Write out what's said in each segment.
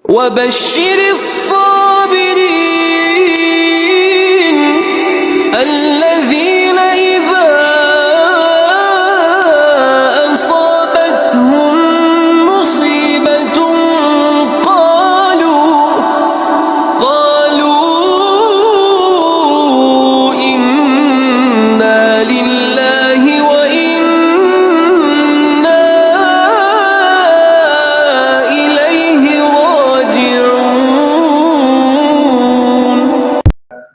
وبشر الصابرين الذين إذا أصابتهم مصيبة قالوا إنا لله وإنا إليه راجعون.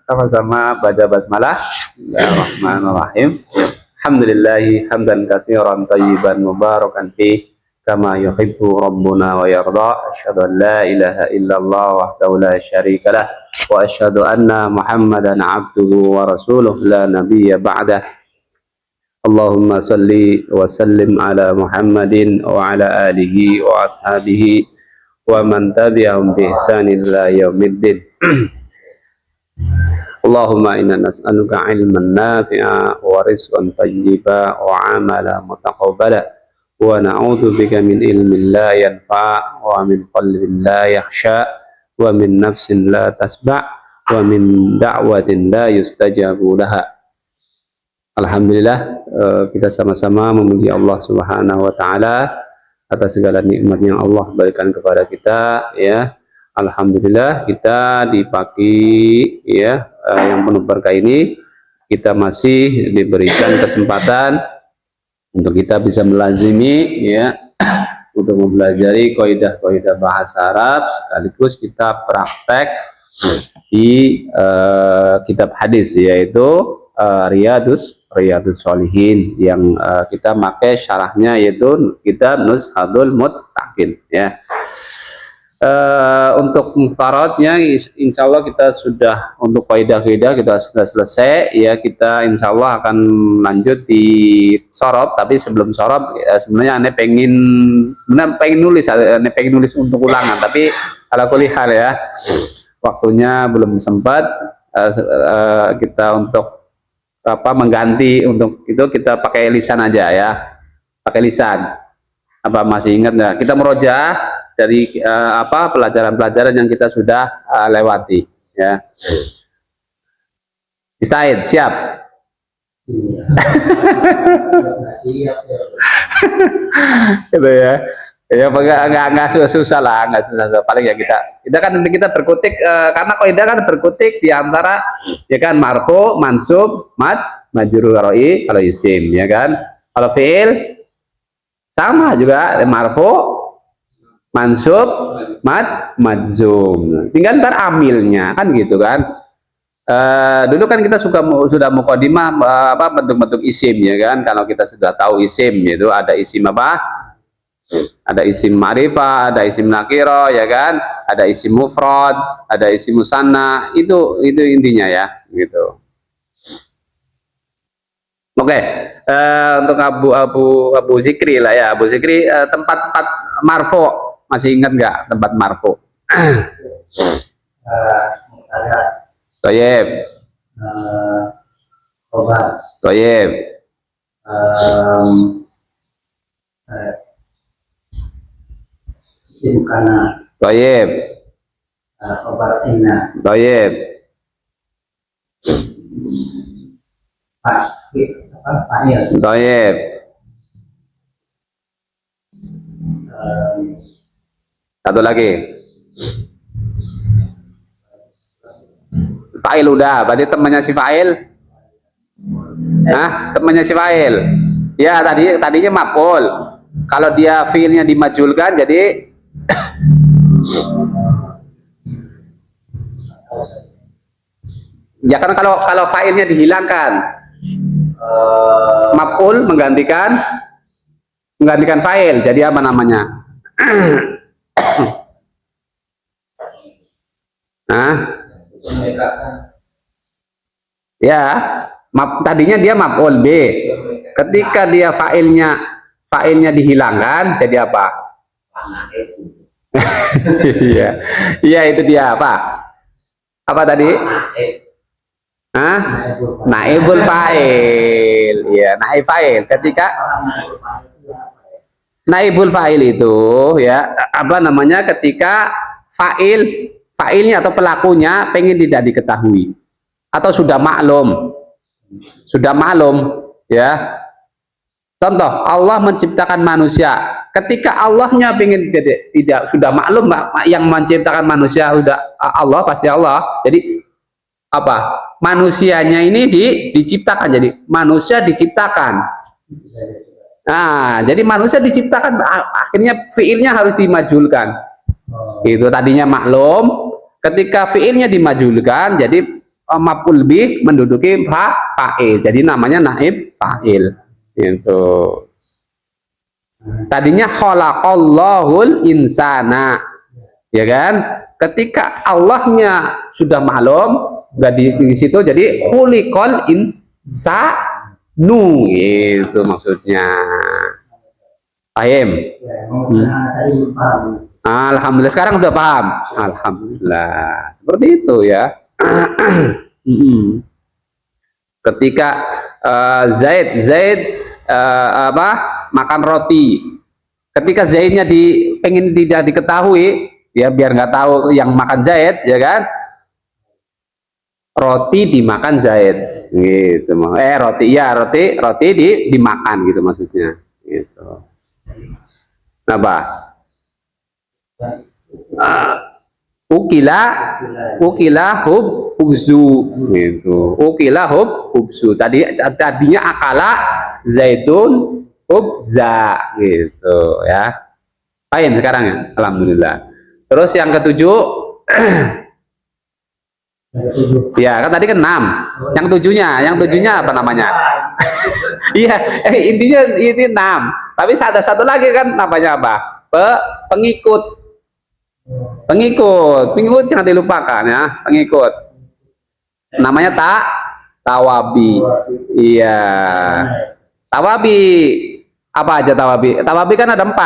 Sama-sama baca basmalah. Bismillahirrahmanirrahim. Alhamdulillahi hamdan katsiran thayyiban mubarakan fi kama yuhibbu rabbuna wa yarda. Asyhadu an la ilaha illallah wahdahu la syarikalah wa asyhadu anna Muhammadan abduhu wa rasuluh la nabiyya ba'dah. Allahumma salli wa sallim ala Muhammadin wa ala alihi wa ashabihi wa man tabi'ahum bi ihsanin ila yaumiddin. Allahumma inna nas'aluka ilman nafi'a wa rizqan tayyiba wa amala mutaqabbala wa na'udzu bika min ilmin la yanfa' wa min qalbin la yakhsha wa min nafsin la tasba' wa min da'watin la yustajabu laha. Alhamdulillah, kita sama-sama memuji Allah Subhanahu wa taala atas segala nikmat yang Allah berikan kepada kita, ya. Alhamdulillah, kita di pagi ya yang penuh berkah ini kita masih diberikan kesempatan untuk kita bisa melazimi ya untuk mempelajari kaidah-kaidah bahasa Arab, sekaligus kita praktek di kitab hadis, yaitu Riyadus Shalihin yang kita pakai syarahnya, yaitu kitab Nushadul Muttaqin ya. Untuk mufaradnya insya Allah kita sudah, untuk kaidah-kaidah kita sudah selesai ya. Kita insya Allah akan lanjut di sorob, tapi sebelum sorob sebenarnya Ane pengen nulis untuk ulangan, tapi ala kulli hal ya waktunya belum sempat. Kita untuk mengganti untuk itu kita pakai lisan aja ya, pakai lisan. Masih ingat nggak kita merojaah dari pelajaran-pelajaran yang kita sudah lewati ya. Istaid, siap? Gitu ya. Ya nggak susah lah, nggak susah. Paling ya kita kan nanti kita berkutik karena kaidah kan berkutik di antara ya kan marfu, mansub, mad, majrur, roi kalau isim ya kan. Kalau fiil sama juga marfu, mansub, mad, madzum, tinggal ntar amilnya kan gitu kan. Dulu kan kita sudah mukadimah bentuk-bentuk isim ya kan. Kalau kita sudah tahu isim, yaitu ada isim apa, ada isim ma'rifah, ada isim nakiro ya kan, ada isim mufrad, ada isim musanna, itu intinya ya gitu. Oke, untuk Abu Zikri lah ya, Abu Zikri, tempat marfo masih ingat nggak tempat marfu? Toyib. Toyib. Isim kana. Toyib. Khobar inna. Toyib. Fa'il. Toyib. Satu lagi. Fa'il udah, berarti temannya si Fa'il. Temannya si Fa'il. Ya, tadinya maf'ul. Kalau dia fi'ilnya dimajulkan jadi ya kan, kalau fa'ilnya dihilangkan, maf'ul menggantikan fa'il, jadi apa namanya? Ya, tadinya dia maf'ul B. Ketika dia fa'ilnya dihilangkan, jadi apa? Iya, itu dia apa? Apa tadi? Naibul fa'il. Ya, naib fa'il. Ketika naibul fa'il itu ya ketika failnya atau pelakunya pengen tidak diketahui atau sudah maklum, ya. Contoh, Allah menciptakan manusia. Ketika Allahnya pengen tidak sudah maklum, yang menciptakan manusia sudah Allah, pasti Allah. Jadi apa? Manusianya ini diciptakan. Jadi manusia diciptakan. Nah, jadi manusia diciptakan, akhirnya fiilnya harus dimajulkan. Itu tadinya maklum, ketika fiilnya dimajulkan, jadi maf'ul bih menduduki fa'il. Jadi namanya naib fa'il. Itu tadinya khalaqallahul insana, ya kan? Ketika Allahnya sudah maklum, nggak di situ, jadi khuliqal insanu, itu maksudnya. Paham? Alhamdulillah, sekarang udah paham. Alhamdulillah, seperti itu ya. Ketika Zaid makan roti, ketika Zaidnya pengen tidak diketahui, ya biar nggak tahu yang makan Zaid, ya kan, roti dimakan Zaid gitu. Roti dimakan gitu maksudnya gitu. Apa? Ukila hubzu gitu. Ukila hubzu. Tadinya akala zaitun hubza gitu ya. Paham sekarang ya? Alhamdulillah. Terus yang ketujuh, ya kan tadi kan 6. Yang tujuhnya apa namanya? Iya, intinya ini 6. Tapi ada satu lagi kan, namanya apa? Pengikut jangan dilupakan ya, pengikut. Namanya tawabi. Iya. Tawabi. Apa aja tawabi? Tawabi kan ada 4.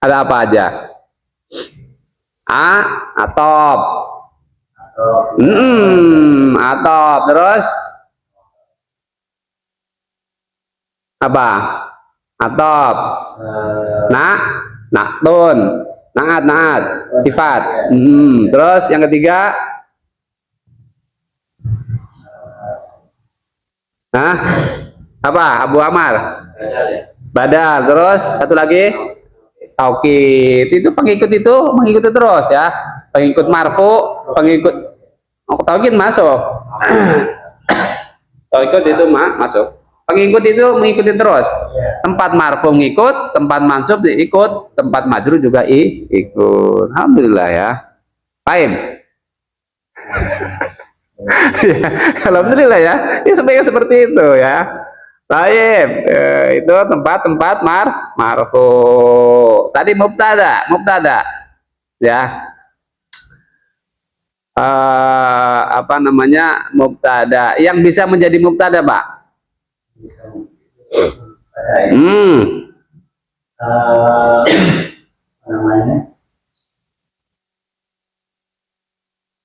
Ada apa aja? Atop. Atop. Terus apa? Atop. Naktun. Naat, sifat. Terus yang ketiga, apa? Abu Amar. Badal. Terus satu lagi, taukid. Itu pengikut itu mengikuti terus ya. Pengikut marfu, pengikut taukid masuk. Taukid itu masuk. Pengikut itu mengikuti terus. Tempat marfu ngikut, tempat mansub diikut, tempat majrur juga ikut. Alhamdulillah ya. Paham? Ya, alhamdulillah ya. Ya sebaiknya seperti itu ya. Baik, itu tempat marfu. Tadi mubtada ya. Apa namanya, mubtada yang bisa menjadi mubtada, Pak? Namanya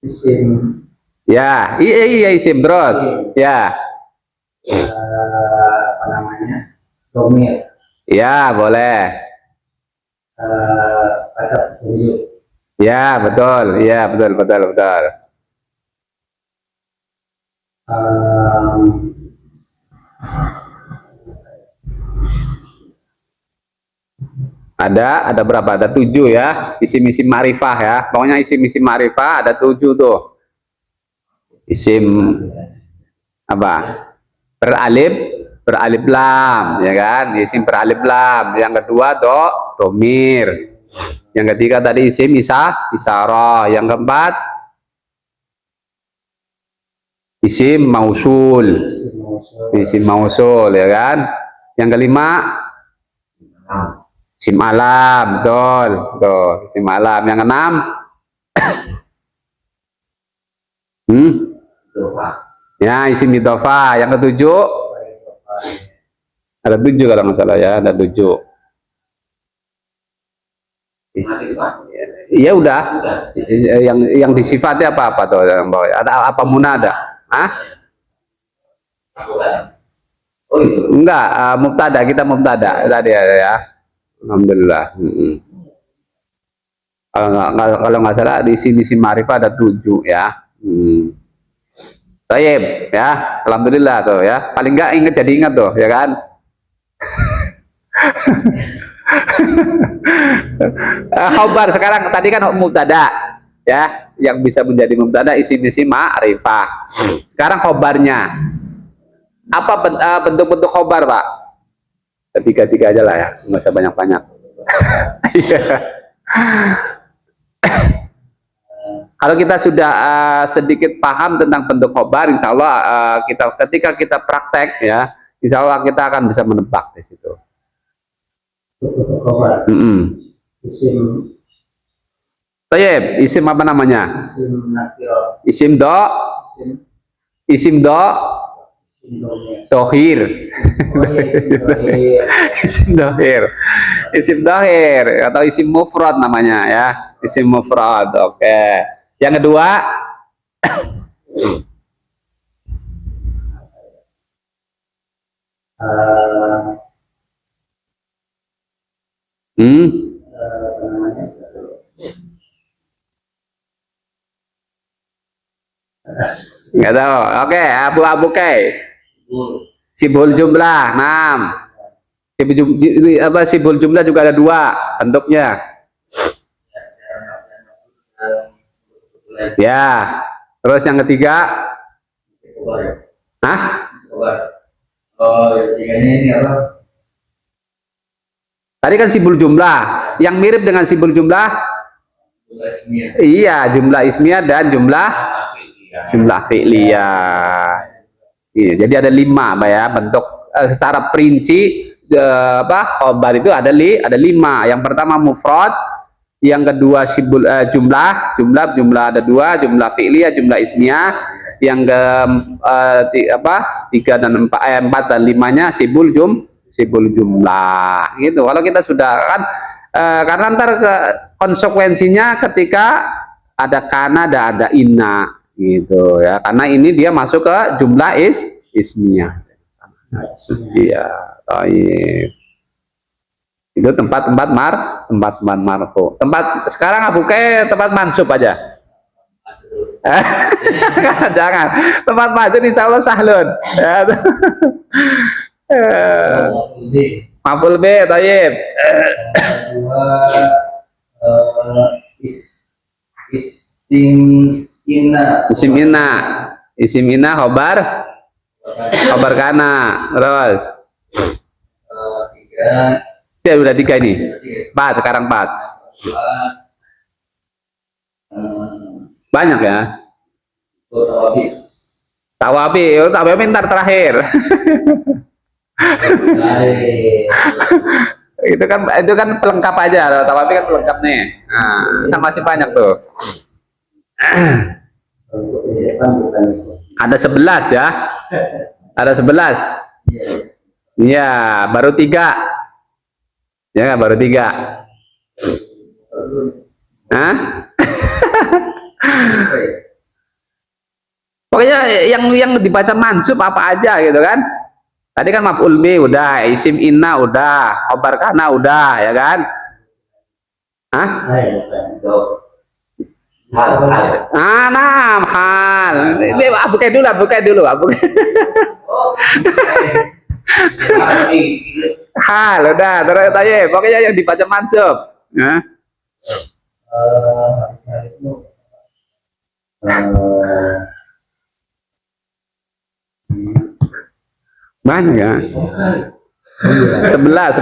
isim, ya, iya isim terus ya. apa namanya, domir, ya boleh, kata petunjuk, ya betul, ya betul. Ada berapa? Ada 7 ya, isim-isim ma'rifah ya. Pokoknya isim-isim ma'rifah ada 7 tuh. Isim apa? Beralif lam, ya kan? Isim beralif lam. Yang kedua domir. Yang ketiga tadi isim isyarah. Yang keempat isim mausul. Isim mausul, ya kan? Yang kelima isim alam, betul. Isim alam. Yang keenam ya isim idhofah. Yang ketujuh ada 7 kalau nggak salah ya, ada 7. Iya udah. Yang disifati apa tuh yang bawah? Ada apa munada? Enggak, mubtada, kita mubtada tadi ya. Alhamdulillah. Kalau nggak salah di sini isim ma'rifah ada 7 ya. Taib ya, alhamdulillah tuh ya. Paling nggak inget jadi ingat tuh ya kan. Khobar sekarang tadi kan mubtada ya, yang bisa menjadi mubtada isim ma'rifah. Sekarang khobarnya apa bentuk-bentuk khobar Pak? Tiga-tiga aja lah ya, nggak usah banyak-banyak. Kalau kita sudah sedikit paham tentang bentuk khobar, insya Allah ketika kita praktek ya, insya Allah kita akan bisa menebak di situ. Untuk khobar. Isim Tayyib, isim apa namanya? isim nakiro. Isim do, Isim isim do, isim domir. dohir. Oh iya, isim domir. Isim dohir, isim dohir atau isim mufrad namanya ya, isim mufrad. Oke. Yang kedua, Apa namanya? nggak tahu. Oke, abu-abu sibul jumlah 6. Sibul jumlah juga ada 2 bentuknya. Ya. Terus yang ketiga, hah? Oh, tiganya ini apa? Tadi kan sibul jumlah. Yang mirip dengan sibul jumlah, iya, jumlah ismiyah dan jumlah fi'liyah. Iya, jadi ada 5 Pak ya bentuk secara perinci khobar itu ada 5. Yang pertama mufrad, yang kedua sibul jumlah ada 2, jumlah fi'liyah, jumlah ismiyah. Yang ke 3 dan 4 dan 5-nya sibul jumlah gitu. Kalau kita sudah kan karena ntar konsekuensinya ketika ada kana ada inna gitu ya, karena ini dia masuk ke jumlah ismiyah. Iya, baik. Itu tempat marfu. Sekarang Abu Kai tempat mansub aja. Jangan tempat mansub, insya Allah sahlun. Maful B, tayyib. Isim inna khobar kana. Terus 3. Ya udah 3 ini. 4 sekarang 4. Banyak ya. Tawabi ntar terakhir. itu kan pelengkap aja. Tawabi kan pelengkap nih. Nah, masih banyak tuh. Ada 11 ya. Ada 11. Iya, baru 3. Ya, baru 3. Hah? Pokoknya yang dibaca mansub apa aja gitu kan. Tadi kan maf'ul bi udah, isim inna udah, khobar kana udah ya kan. Hah? Hal. Ini buka dulu. Hal udah, terus tanya pokoknya yang dibaca mansub. Nah. Banyak ya. 11.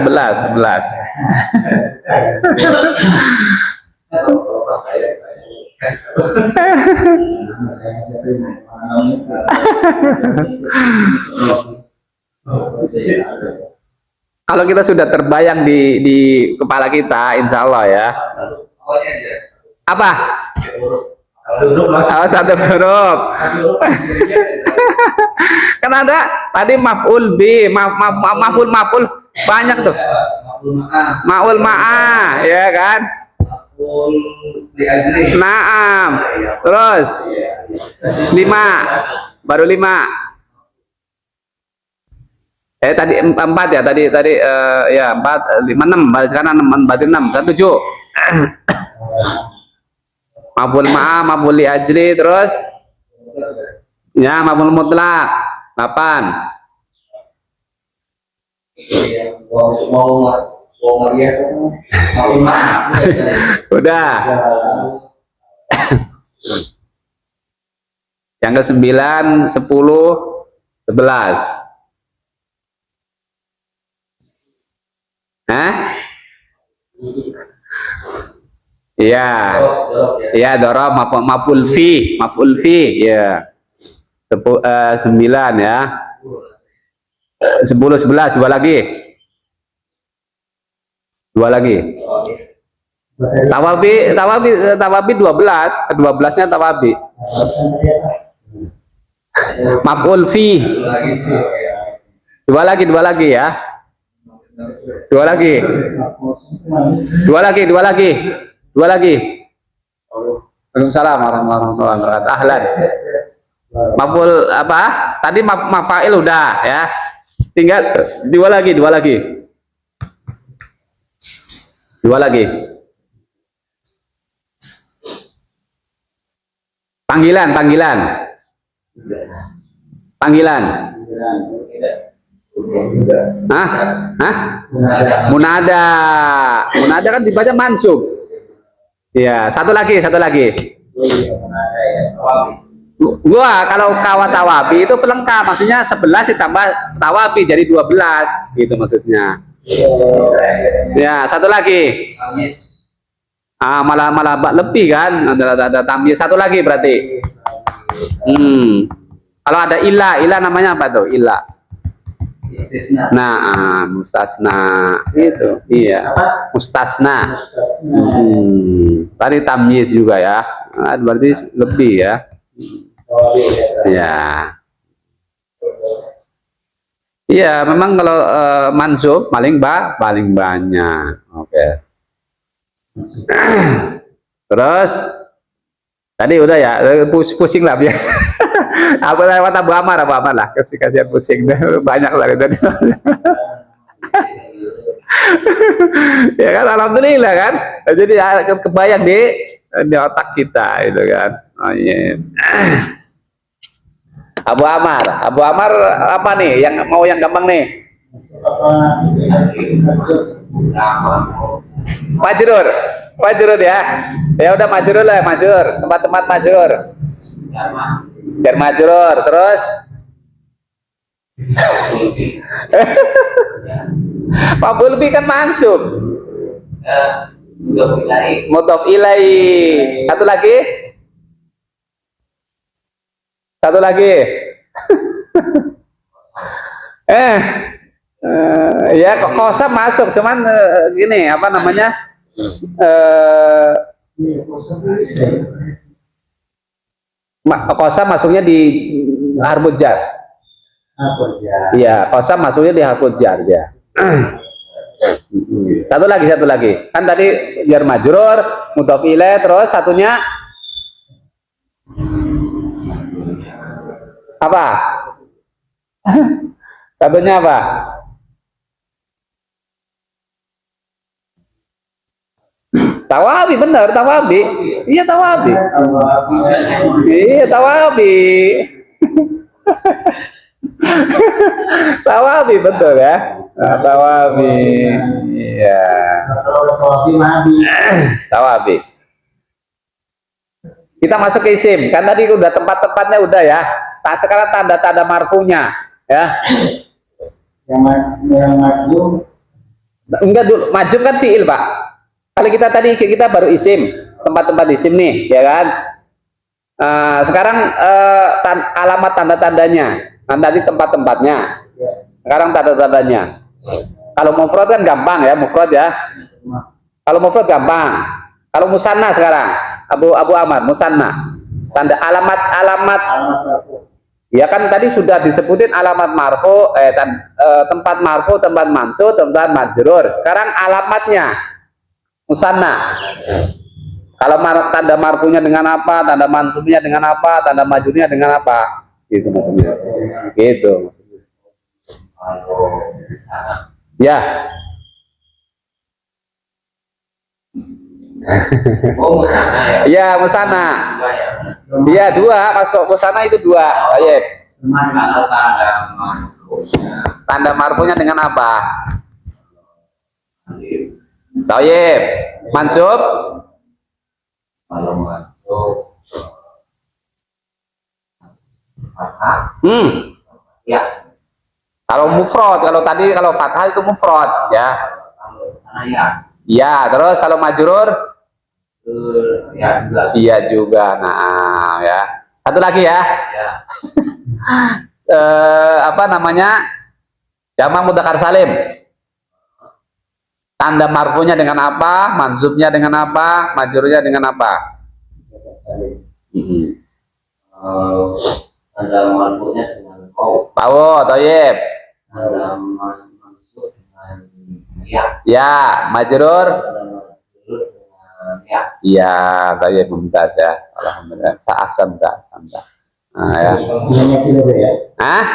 Kalau kita sudah terbayang di kepala kita, insya Allah ya. Apa? Satu huruf. Kan ada tadi maf'ul bi, maf'ul banyak tuh. Maf'ul ma'a, ya kan? Naam. Terus 5. Baru 5. Tadi 4 ya, tadi ya 4, 5, 6. Sekarang 6, berarti 6, 7. Maf'ul ma, maf'ul li ajli, terus ya maf'ul mutlak 8. Mau Maria mau mana? Udah. Yang ke 9, 10, 11. Hah? Iya. Iya, dorob maf'ul fi, ya. 9 ya. 10, 11, dua lagi. Tawabi 12, 12-nya tawabi. Maf'ul fi. Dua lagi ya. Dua lagi. Waalaikumsalam warahmatullahi wabarakatuh. Ahlan. Maf'ul apa? Tadi mafa'il udah ya. Tinggal dua lagi. Panggilan. Hah? Munada kan dibaca mansub. Iya, satu lagi. Gua kalau kawat tawabi itu pelengkap, maksudnya 11 ditambah tawabi jadi 12 gitu maksudnya. Ya, satu lagi. Malah lebih kan, ada tamyiz satu lagi berarti. Kalau ada ilah namanya apa tuh? Ilah. Nah, mustasna itu. Iya. Mustasna. Tadi tamyiz juga ya. Berarti lebih ya. Ya. Iya, memang kalau mansub paling banyak. Oke. Terus tadi udah ya, pusing lah ya. Aku lewat Abu Amar lah, kasihan pusing banyak lah tadi. Ya kan, alhamdulillah kan. Jadi kebayang di otak kita itu kan. Oh, yeah. Abu Amar apa nih yang gampang nih? Majrur ya. Ya udah majrur lah, tempat majrur. Jar majrur, terus maf'ul bi kan mansub. Mudhof ilaihi. Satu lagi. Ya kosam masuk, cuman gini apa namanya? Kosam masuknya di harful jar. Iya, kosam masuknya di harful jar ya. Satu lagi. Kan tadi jar majrur, mudhof ilaih, terus satunya apa? Satunya apa? Tawabi, benar, tawabi. Iya, tawabi. Tawabi betul ya. Tawabi. Iya. Tawabi. Kita masuk ke isim. Kan tadi udah tempat-tempatnya udah ya. Sekarang tanda-tanda marfunya ya. Yang majum. Enggak dulu, majum kan fiil, Pak. Kalau kita baru isim, tempat-tempat isim nih, ya kan? Sekarang alamat tanda-tandanya. Kan tadi tempat-tempatnya. Sekarang tanda-tandanya. Kalau mufrad kan gampang ya, mufrad ya. Kalau mufrad gampang. Kalau musanna sekarang, Abu Amar, musanna. Tanda alamat. Ya kan tadi sudah disebutin alamat marfu, tempat marfu, tempat mansub, tempat majrur. Sekarang alamatnya musanna. Kalau tanda marfunya dengan apa, tanda mansubnya dengan apa, tanda majrurnya dengan apa? Gitu maksudnya. Gitu maksudnya. Ya. Oh, musana ya. Iya, musana. Dua ya. Iya, dua, masuk musana itu dua. Tayyib. Kalau tanda masuknya, Tanda marfunya dengan apa? Tayyib. Mansub. kalau masuk fathah, ya. Kalau mufrad, kalau tadi kalau fathah itu mufrad, ya. Kalau sana ya, Iya, terus kalau majrur, ya juga. iya juga. Nah, ya. Satu lagi ya. Ya. Apa namanya? Jamak mudzakkar salim. Tanda marfunya dengan apa? Mansubnya dengan apa? Majrurnya dengan apa? Tanda marfu'nya dengan kau, Tahu, Tayyib. tanda masuk dengan ya, Ya, majrur. tanda masuk dengan ya. Iya, Tayyib mumtaz ya. Alhamdulillah. Sa'ahsan dah, santa. Nah, ya. Ah?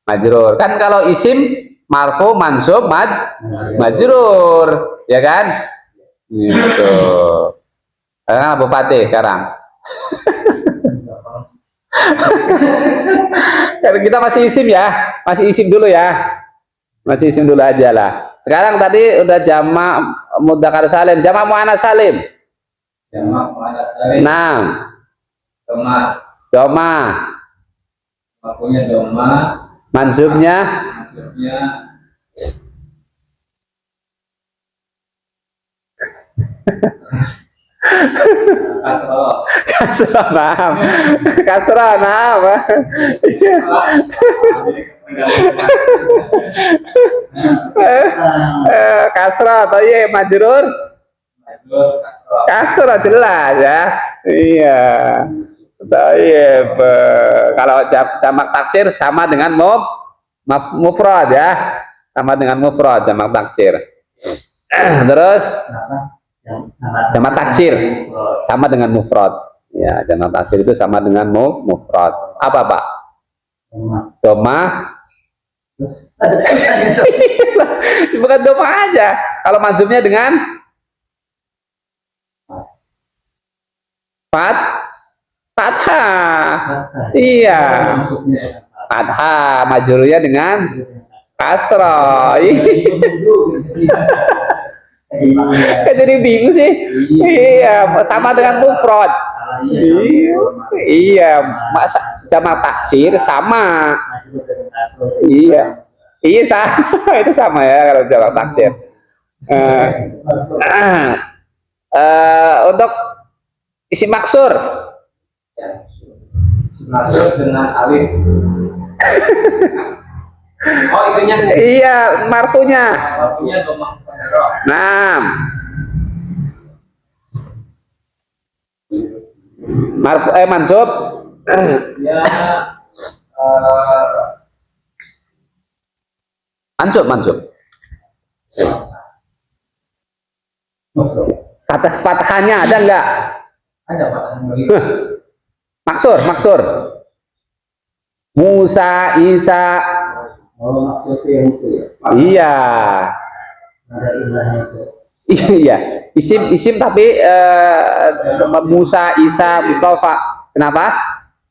Majrur. Kan kalau isim marfu, mansub, majrur, ya kan? Gitu. Sekarang Abu Fatih sekarang. Karena kita masih isim ya, masih isim dulu ya, masih isim dulu aja lah. Sekarang tadi udah jamak mudzakkar salim, jamak muannats salim. Jamak muannats salim. Nah, Doma, doma, marfu'nya doma, mansubnya maksudnya kasroh. kasrah, nah, kasrah, nah, iya. Kasrah, atau iya majrur, kasrah jelas ya, iya. Tayyib. Kalau jamak taksir sama dengan mufrad ya, sama dengan mufrad jamak taksir. Terus jamak taksir sama dengan mufrad. Ya, jamak taksir itu sama dengan mufrad. Apa, Pak? Doma. Bukan doma aja. Kalau mansubnya dengan fathah. Iya. Fathah, majrurnya dengan kasrah. Jadi bingung sih. Iya, sama dengan mufrad. Iya, masa jamak taksir sama. Iya. Iya sama, itu sama ya kalau jamak taksir. Untuk isi maksur. Masuk dengan alif. Oh, itunya. Iya, marfunya. Marfu'nya doma kasroh. Nah, mansub. Ya, Mansub. Fathahnya ada enggak? ada fathah begitu. Maksur. Musa, Isa. Oh, maksudnya itu ya. Iya. Ada ilahnya itu. Iya. Isim tapi Musa, Isa, Mustafa. Kenapa?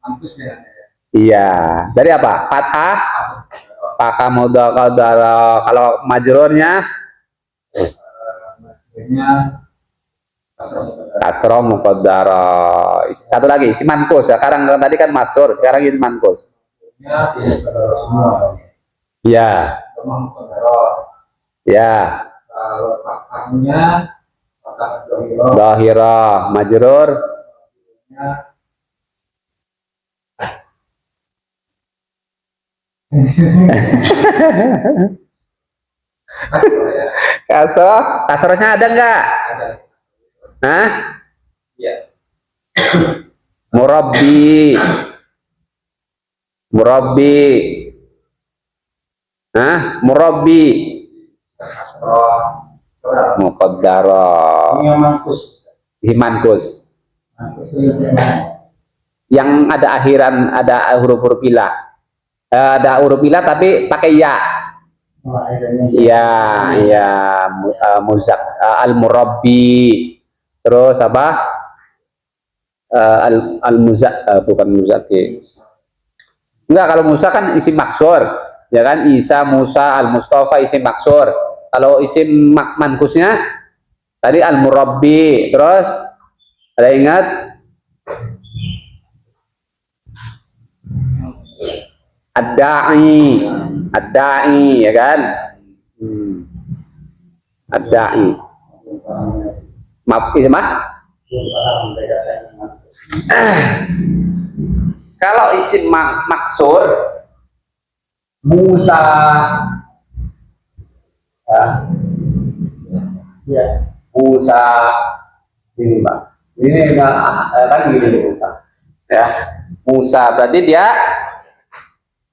Kampus ya. Iya. Dari apa? Fathah. Fathah mudzakkar. Kalau majrurnya Maksudnya kasroh muqaddara. Satu lagi isim manqus. Sekarang tadi kan maksur, sekarang isim manqus. ya semua. Iya. Doma kasroh. Ya. Kalau fathahnya fathah dohiro. Dhahirah, majrur. Kasrohnya ada enggak? Ada. Hah? Ya. Murabbi. Hah? Murabbi. Kasroh. Muqaddara. Yang mankus. Himankus. Mankus itu Yang ada akhiran, ada huruf-huruf ilah. Ada huruf ilah tapi pakai ya. Iya, iya, muzak, al-murabbi. Terus apa? Al-muzak, bukan muzaki. Enggak, kalau Musa kan isim maksur, ya kan? Isa, Musa, Al-Mustafa isim maksur. Kalau isim mankusnya tadi al-murabbi. Terus ada ingat? Ad-da'i, ad-da'i, ya kan? Ad-da'i. Maaf, mah? Kalau isim maksur, Musa, ya, Musa, ini Pak, ini enggak kan gini Musa, ya, Musa berarti dia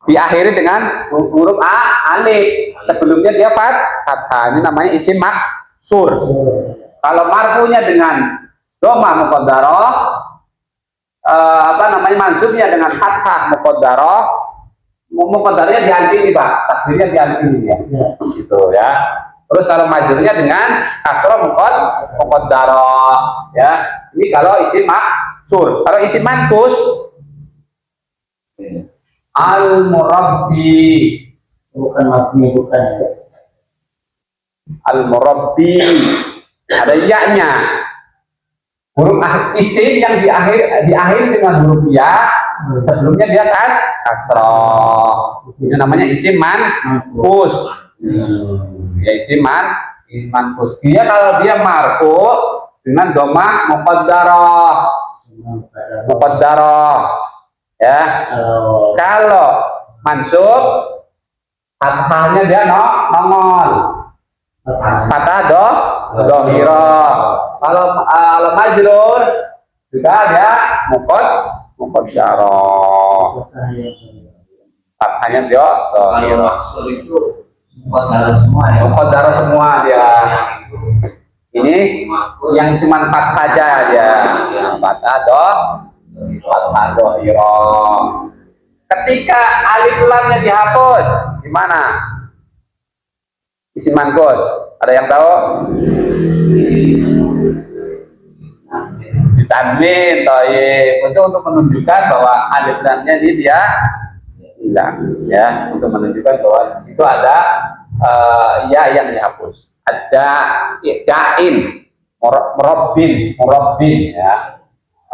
diakhiri dengan huruf alif. Sebelumnya dia fathah, ini namanya isim maksur. Kalau marfunya dengan dhamma muqaddarah, apa namanya, mansubnya dengan fathah muqaddarah, muqaddarahnya di alif ini Pak, takdirnya di alif ini ya, gitu ya. Terus kalau majrurnya dengan kasrah muqaddarah, ya. Ini kalau isim maksur. Kalau isim manqus, al-murabbi, Bukan mabni, bukan. al-murabbi, ada ya-nya. Huruf isim yang diakhiri dengan huruf ya, sebelumnya dia kasrah. Itu namanya isim manqus. Ya, isim manqus. Dia kalau dia marfu dengan dhamma muqaddarah. Ya. Kalau mansub, fathahnya dia nongol. Fathah dhahirah. Kalau majrur juga dia muqaddarah. Fathahnya dia dhahirah. Maksud itu muqaddarah semua ya. Muqaddarah semua dia. Ini yang cuma fathah aja dia. Fathah dhahirah. Ketika alif lamnya dihapus, gimana? Isim manqus. Ada yang tahu? Ditanwin, thayyib. Untuk menunjukkan bahwa alif lamnya ini dia hilang, ya, untuk menunjukkan bahwa itu ada ya yang dihapus. Ada da'in, murabbin, ya.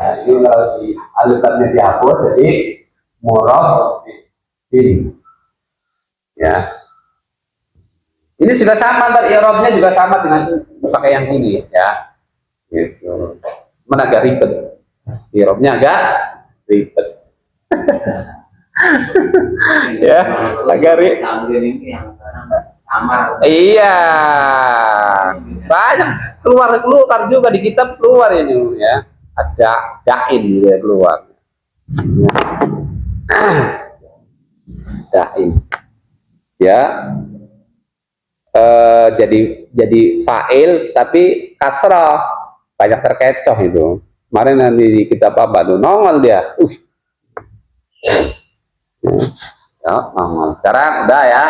Nah, ini kalau di alif lamnya dihapus jadi murabbin, ya. Ini sudah sama, ntar i'rabnya juga sama dengan pakai yang ini, ya. Gitu. Mana agak ribet, i'rabnya agak ribet. Ya, agak ribet. Ini yang samar. Iya, banyak keluar juga di kitab keluar ini, ya. Ada da'in juga keluar. Da'in, ya. Jadi fa'il tapi kasrah, banyak terkecoh itu. Kemarin nanti di kitab apa tuh nongol dia. Ya, nongol. Sekarang udah ya.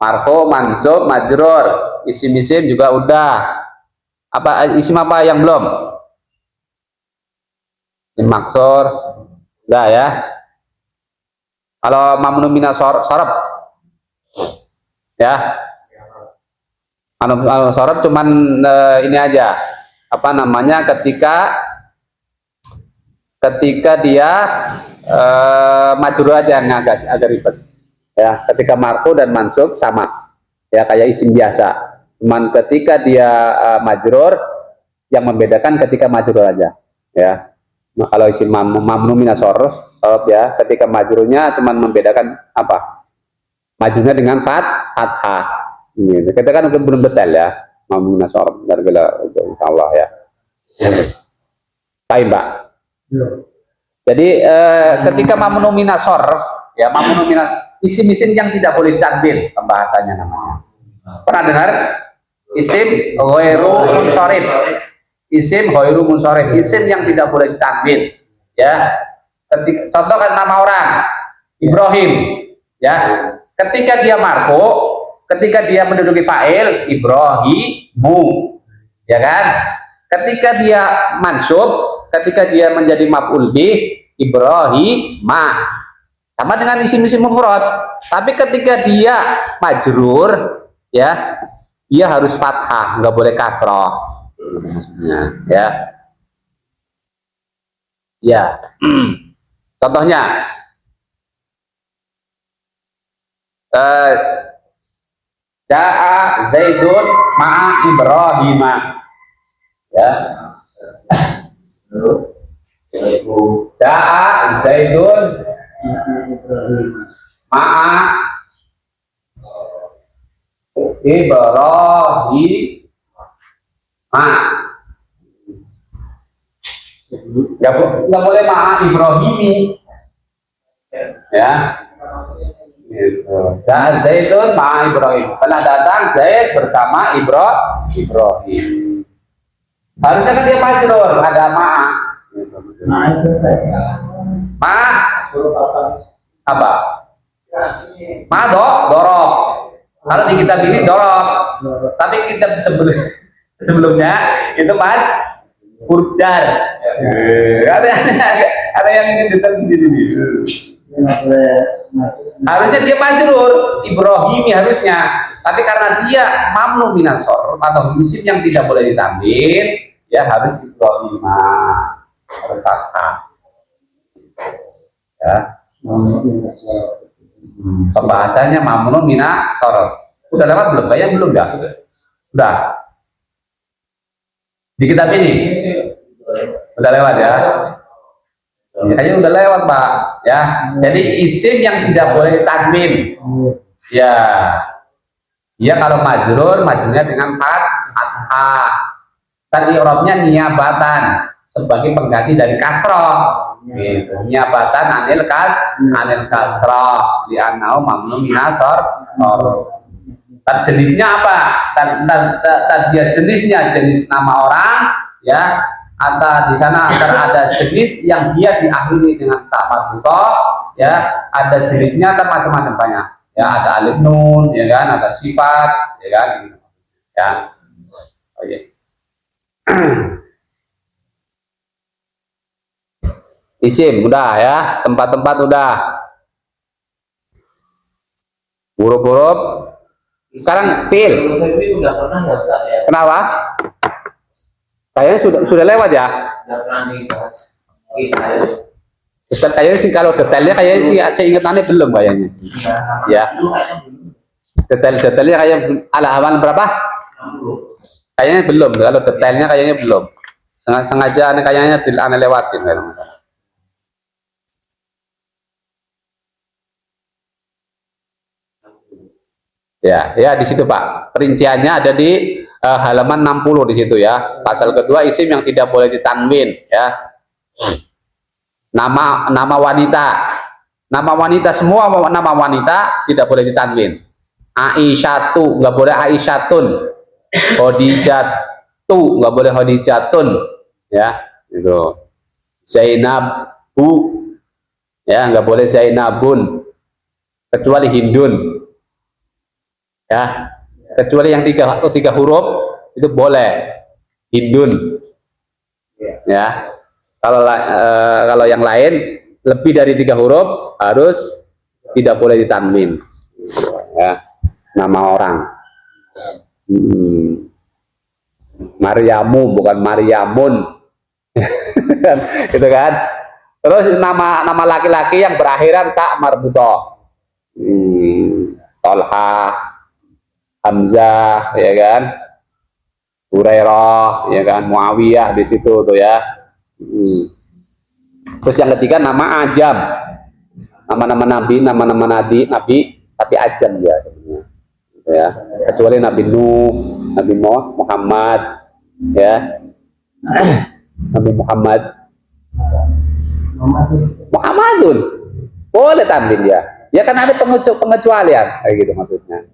Marfu, mansub, majrur, isim-isim juga udah. Apa isim apa yang belum? Isim maksur udah ya. Kalau mamnu mina sorab, ya. Sorab cuman ini aja, apa namanya, ketika dia majrur aja yang agak ribet, ya. Ketika marfu dan mansub sama, ya, kayak isim biasa, cuman ketika dia majrur, yang membedakan ketika majrur aja, ya. Nah, kalau isim mamnu min as-sarf, ya, ketika majrurnya cuman membedakan apa, majrurnya dengan fathah. Ini kita kan belum detail ya, mamnu min as-sarf, insyaallah ya. Baik, Mbak. Jadi ketika mamnu min as-sarf, ya, mamnu min isim-isim yang tidak boleh takbir, pembahasannya namanya. Pernah dengar? Isim ghairu munsharif. Isim ghairu munsharif, isim yang tidak boleh takbir, ya. Contoh kan nama orang Ibrahim, ya. Ketika dia marfu, ketika dia menduduki fa'il Ibrahimu, ya kan? Ketika dia mansub, ketika dia menjadi maf'ul bih Ibrahimah, sama dengan isim-isim mufrad. Tapi ketika dia majrur, ya, dia harus fathah, nggak boleh kasroh. Maksudnya, ya. Ya. Contohnya, Ja'a Zaidun ma'a Ibrahimah, ya. Ja'a Zaidun ma'a Ibrahimah. Nggak boleh ma'a Ibrahimi, ya. Gitu. Dan Zaidun ma'a Ibrahim, pernah datang Zaid bersama Ibrahim. Harusnya kan dia majrur, ada ma'a. Ma apa? Ma dorok. Kalau di kitab ini dorok, tapi kitab sebelumnya itu huruf jar. Ada yang ini detail di sini nih. Harusnya dia majrur, Ibrahimi harusnya. Tapi karena dia mamnu minasor atau isim yang tidak boleh ditambahin, ya harus Ibrahimah, harus fathah. Ya. Pembahasannya mamnu minasor. Udah lewat belum? Bayang belum dah? Udah. Di kitab ini udah lewat ya. Kayaknya udah lewat Pak, ya. Jadi isim yang tidak boleh ditanwin, ya, ya kalau majrurnya dengan fathah. Tadi i'rabnya niabatan sebagai pengganti dari kasroh. Gitu. Niabatan anil kasroh di anau mamnu minasor. Jenisnya apa? Tadi jenisnya jenis nama orang, ya. Atau di sana ada jenis yang dia diakhiri dengan tak marbutoh, ya, ada jenisnya kan macam-macam banyak, ya, ada alif nun, ya kan, ada sifat, ya kan, ya. Oke. Isim udah ya, tempat-tempat udah, huruf-huruf. Sekarang fiil. Kenapa? Kayaknya sudah lewat ya. Ustaz kayaknya sih kalau detailnya kayaknya sih saya ingatannya belum kayaknya. Ya. Detailnya kayak ala halaman berapa? Kayaknya belum. Kalau detailnya kayaknya belum. Sengaja kayaknya aneh lewatin. Ya, ya di situ Pak. Perinciannya ada di halaman 60 di situ ya. Pasal kedua isim yang tidak boleh ditanwin ya. Nama wanita. Nama wanita semua nama wanita tidak boleh ditanwin. Aisyatu nggak boleh Aisyatun. Khadijatu nggak boleh Khadijatun ya. Itu. Zainabu ya nggak boleh Zainabun kecuali Hindun. Ya, kecuali yang tiga huruf itu boleh Hindun, ya. Kalau yang lain lebih dari 3 huruf harus tidak boleh ditanwin, ya. Nama orang, Maryamu bukan Maryamun, gitu kan. Terus nama laki-laki yang berakhiran tak marbutoh, Tolha, Hamzah, ya kan, Hurairah, ya kan, Muawiyah di situ tuh ya. Terus yang ketiga nama ajam, nama-nama nabi, tapi ajam ya, ya. Kecuali Nabi Nuh, Nabi Muhammad, ya, Nabi Muhammadun, boleh tanwin ya. Ya kan ada pengecualian, kayak gitu maksudnya.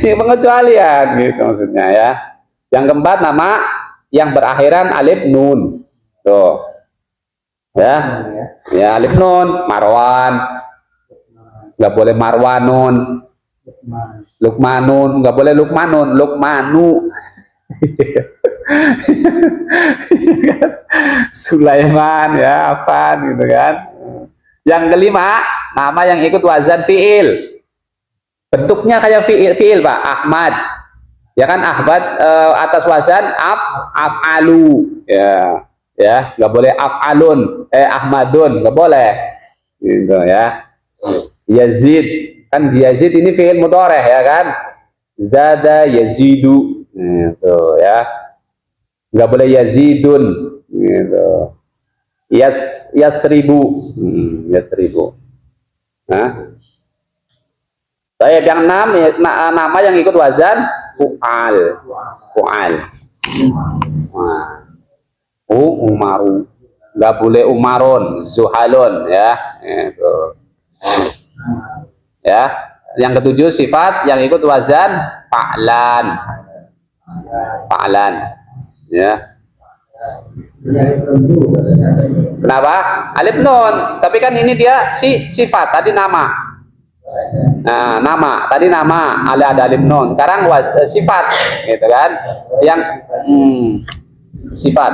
Pengecualian gitu maksudnya ya. Yang keempat nama yang berakhiran alif nun tuh ya, ya alif nun. Marwan nggak boleh Marwanun Lukmanun, nggak boleh Lukmanun, Lukmanu. Sulaiman ya, apa gitu kan. Yang kelima, nama yang ikut wazan fiil. Bentuknya kayak fiil Pak, Ahmad. Ya kan, Ahmad atas wazan af'alu. Ya, nggak boleh af'alun, Ahmadun, nggak boleh. Gitu ya. Yazid, kan Yazid ini fiil mudhari ya kan. Zada yazidu. Gitu ya. Nggak boleh yazidun. Gitu. Yasribu. Yasribu. Nah. Saya yang nama yang ikut wazan fu'al. Fu'al. Umaru. Nggak boleh umarun, zuhalun ya. Itu. Ya. Yang ketujuh, sifat yang ikut wazan fa'lan. Fa'lan. Ya. Kenapa? Alif nun. Tapi kan ini dia sifat, tadi nama. Nah, nama tadi nama ada alif nun. Sekarang sifat, gitu kan? Yang sifat.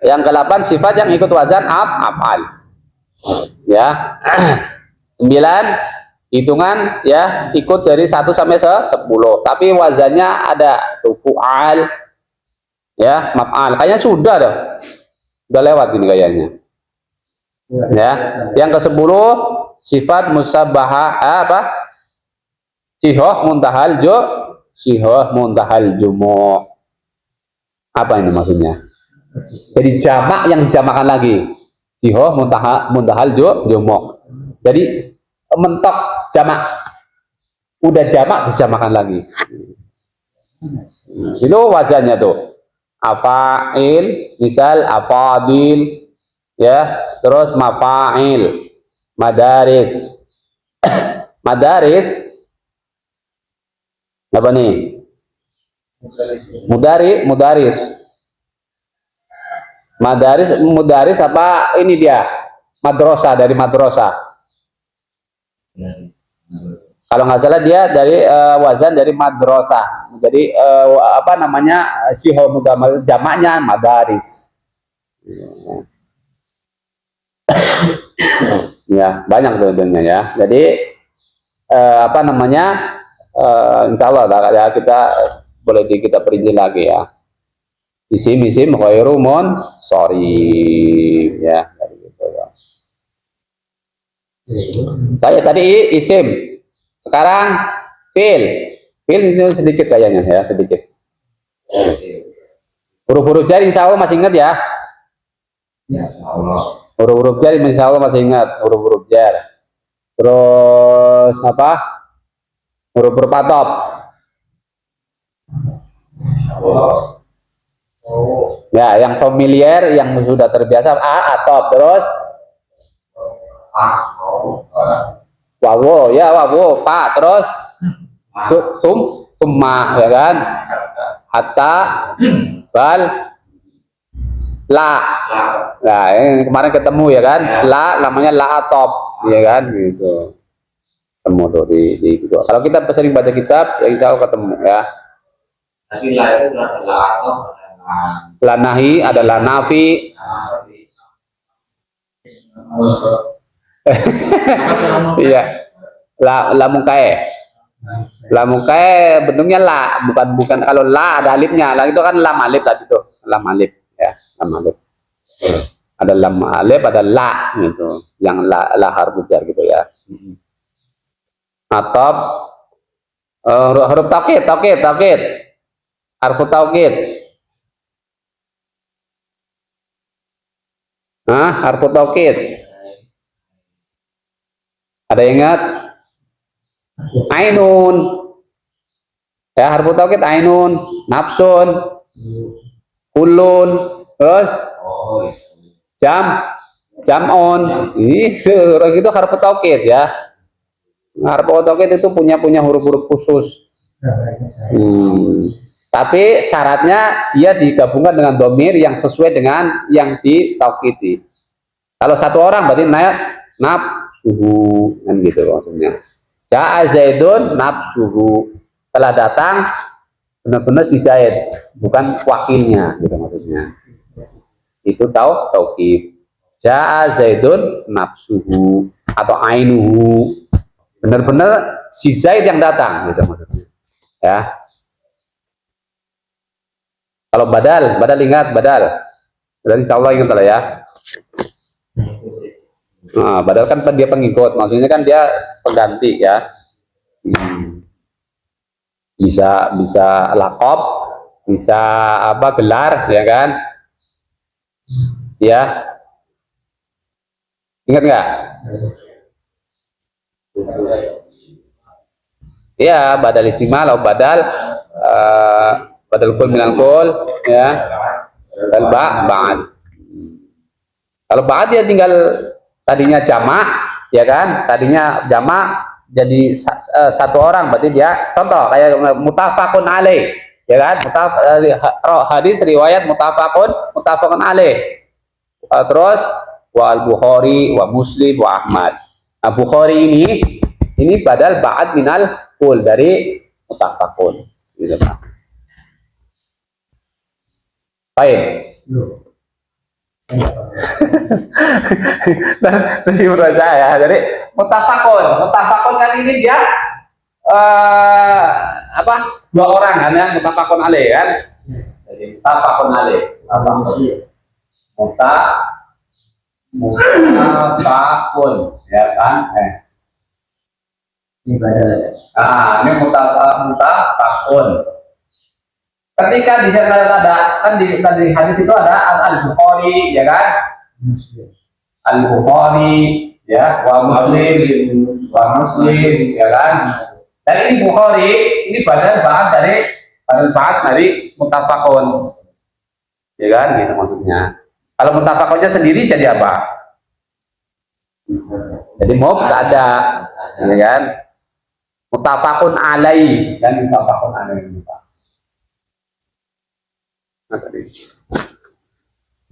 Yang ke-8 sifat yang ikut wazan af'al. Ya. 9 hitungan ya ikut dari 1 sampai 10. Tapi wazannya ada tuh fu'al ya, maf'al. Kayaknya sudah dah. Udah lewat ini kayaknya. Ya. Yang ke-10 sifat musabbaha apa? Sihoh muntahal jumu'. Apa ini maksudnya? Jadi jamak yang dijamakan lagi. Sihoh muntahal jumu'. Jadi mentok jamak. Udah jamak dijamakan lagi. Itu wazannya tuh. Afa'il, misal afadil ya, terus mafa'il. Madaris. Madaris apa nih? Mudaris. Mudaris apa ini dia? Madrasah, dari madrasah. Kalau nggak salah dia dari wazan dari madrasah. Jadi apa namanya? Siho mudamal jamaknya madaris. Ya, banyak tentunya ya. Jadi apa namanya? Insya Allah ya, kita boleh kita perinci lagi ya. Isim khairu sorry ya, gitu ya. Saya tadi isim, sekarang fiil itu sedikit kayaknya ya, sedikit. Huruf-huruf jar insya Allah masih ingat ya. Huruf-huruf jar insya Allah masih ingat, huruf-huruf jar. Terus apa? Huruf-huruf atop. Ya, yang familiar, yang sudah terbiasa atop. Terus wawo ya, wawo fa, terus summa ya kan, hatta bal la. Nah, ini kemarin ketemu ya kan, la namanya la atop ya kan, gitu. Ketemu tuh di gitu. Kalau kita sering baca kitab ya insya Allah ketemu ya. Tapi la itu ada la atop, La nahi adalah nafi. Iya. La mukae. La mukae bentuknya la, bukan kalau la ada alifnya. La itu kan lam alif tadi tuh, lam alif ya, lam alif. Ada lam alif, ada la gitu. Yang la harfu jar gitu ya. Atop huruf taukid. Harfu taukid. Harfu taukid. Ada yang ingat? Ainun. Ya, harfu taukid ainun, nafsun, kulun, terus jam'un. Itu harfu taukid ya. Harfu taukid itu punya huruf-huruf khusus. Tapi syaratnya dia digabungkan dengan domir yang sesuai dengan yang ditaukidi. Kalau satu orang berarti nab suhu kan gitu maksudnya. Ja'a Zaidun nafsuhu. Telah datang benar-benar si Zaid, bukan wakilnya, gitu maksudnya. Itu taukid. Ja'a Zaidun nafsuhu atau ainuhu. Benar-benar si Zaid yang datang, gitu maksudnya. Ya. Kalau badal ingat badal. Badal insya Allah ingat lah ya. Nah, badal kan dia pengikut, maksudnya kan dia pengganti ya. Bisa lakop, bisa apa gelar, ya kan? Ya, ingat nggak? Ya, badal istimal atau badal kul minal kul, ya. Dan ba'ad. Kalau ba'ad dia tinggal tadinya jamak, ya kan? Tadinya jamak jadi satu orang, berarti dia contoh kayak mutafakun alaih, ya kan? Hadis riwayat mutafakun alaih. Terus wa al-Bukhari wa Muslim wa Ahmad. Nah, Bukhari ini badal ba'ad minal kul dari mutafakun, gitu Pak. Baik. Jadi menurut saya, jadi mutafakun kan ini dia dua orang kan ya, mutafakun alaih kan. Jadi mutafakun alaih. Mutafakun, ya kan? Ini badal. Ini mutafakun. Ketika di sana ada kan di hadis itu ada al-Bukhari, ya kan? Al-Bukhari, ya, wa Muslim, ya kan? Dan ini Bukhari, ini badal ba'ad dari mutafakun, ya kan? Gitu maksudnya. Kalau mutafakunnya sendiri jadi apa? Jadi mubtada, ya kan? Mutafakun alai dan mutafakun alai.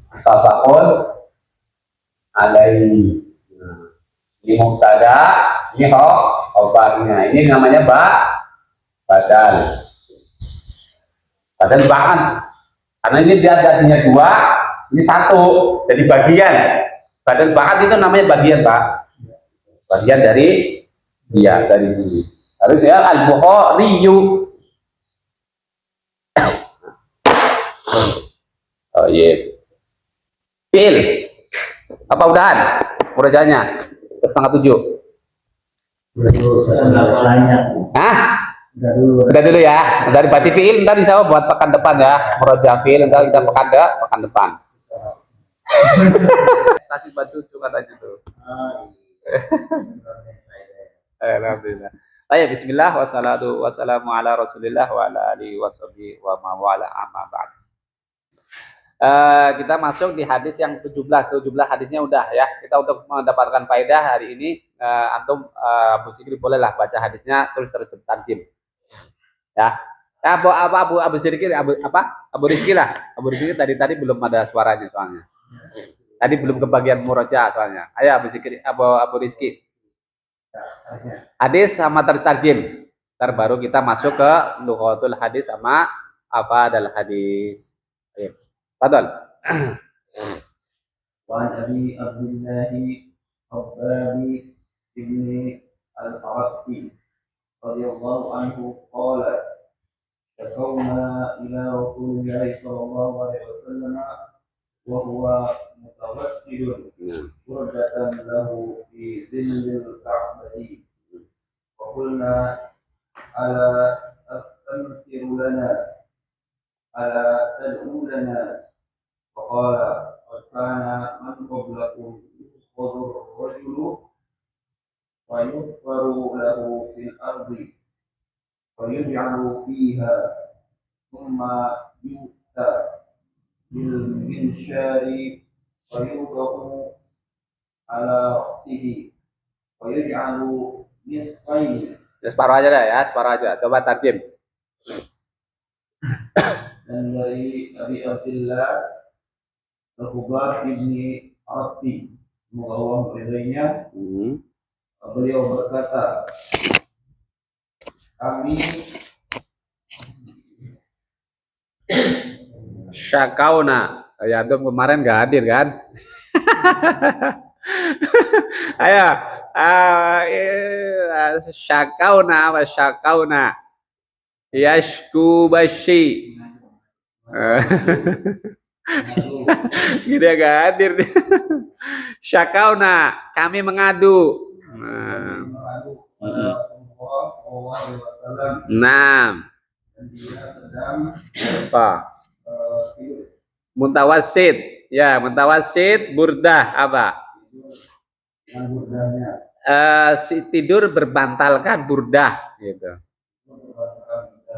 Mutafakun alaihi. Ini mubtada, ini khabarnya. Ini namanya badal. Badal ba'ad. Karena ini dia adanya dua, ini satu, jadi bagian. Badal ba'ad itu namanya bagian, Pak. Bagian dari dia dari ini. Harus ya al-Bukhari. Oh iya. Fi'il. Apa udahan? Murajanya. 6:30. Hah? Udah dulu ya. Dari berarti fi'il ntar insya Allah buat pekan depan ya. Murajah fi'il ntar kita pekan depan. Stasi bantu tuh katanya tuh. Alhamdulillah. Baik, bismillah wassalatu wassalamu ala Rasulillah wa ala alihi washabihi wa mawala amma ba'd. Kita masuk di hadis yang 17 hadisnya udah ya. Kita untuk mendapatkan faedah hari ini antum Abu Sikri bolehlah baca hadisnya terus tarjim. Ya. Abu Sikri Abu Rizki lah. Abu Rizki tadi belum ada suaranya soalnya. Tadi belum kebagian murojaah soalnya. Ayo Abu Sikri Abu Rizki. Hadis sama tarjim. Ntar baru kita masuk ke lughatul hadis sama apa adalah hadis. Ayo. Fadal. Wa Abi Abdullah Abbabi ibni al-Araqi radhiyallahu anhu qala shakawna ila Rasulillah sallallahu alaihi wasallam wa huwa mutawassidun burdatan lahu fi dhillil ka'bati wa qulna ala astanfiru lana ala tad'u lana وقال قد كان من قبلكم يؤخذ الرجل ويحفر له في الأرض ويجعل فيها ثم يؤتى بالمنشار ويوضع على رأسه ويجعل نصفين. Separuh aja dah ya, separuh aja. Coba tarjim. Dan dari Abi Abdullah Al-Hubar ibni Araqi, semoga Allah meridainya, beliau berkata, kami Syakauna. Ya, antum kemarin nggak hadir kan? Ayo. Syakauna wa syakauna. Yashku bashi. Gitu ya, nggak hadir. Syakauna, kami mengadu. mengadu pada Rasulullah SAW Nah, dan dia sedang apa? tidur Mutawassit. Ya, mutawassit burdah apa? dengan burdanya Si tidur berbantalkan burdah gitu.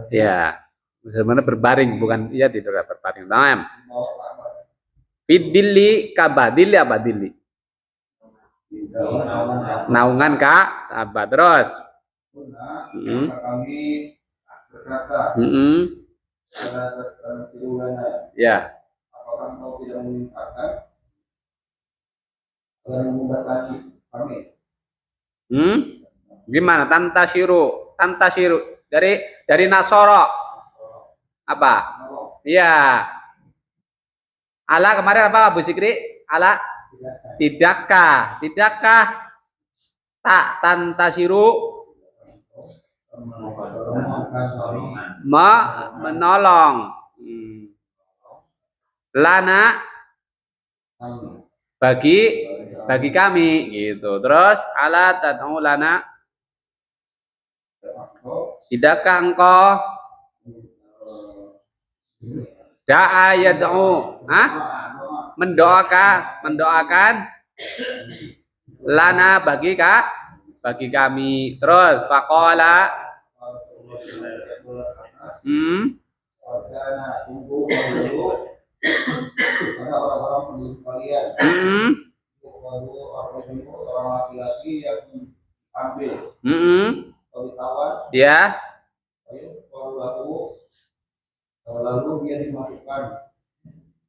Ya, sebenarnya berbaring bukan iya tidur berbaring. Nah, fidili kabadili apa dili? Naungan kak apa terus? maka kami berkata pada tidurannya, Ya. apakah engkau tidak memintakan agar memudahkan kami? Gimana? Tantasiru dari Nasoro apa? Iya. Ala kemarin apa Abu Sikri? Ala tidakkah tak tantasiru menolong lana bagi kami gitu. Terus ala tad'u lana, tidakkah engkau da'a yad'u mendoakan lana bagi kami. Terus faqala Karena sungguh pada orang-orang penduduk kalian, orang laki-laki yang ambil atau ditawan, ya lalu dia dimasukkan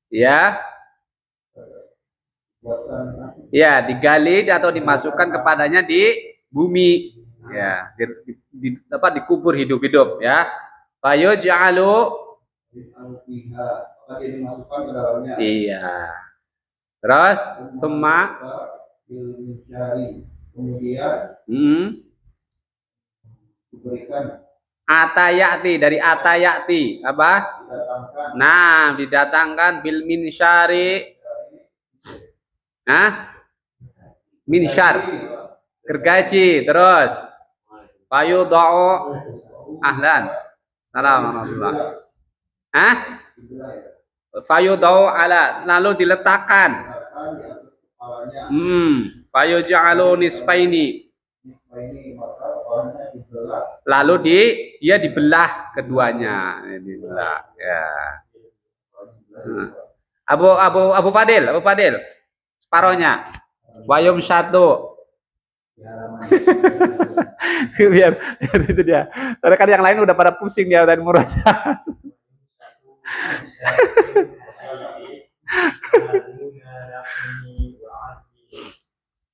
ya buatan digali atau dimasukkan kepadanya di bumi ya dikubur hidup-hidup ya. Bayu ja'alu maka dia dimasukkan ke dalamnya. Iya. Terus summa kemudian diberikan atayati, dari atayati apa? didatangkan Nah, didatangkan bil minsyari. Minsyar. Gergaji. Terus fayudha'u ahlan. Assalamualaikum. Fayudha'u ala, lalu diletakkan. Fayuj'alu nisfaini. Lalu dia dibelah keduanya, dibelah ya. Abu Fadil separohnya wayum satu biar itu dia. Karena kan yang lain udah pada pusing dia dan merasa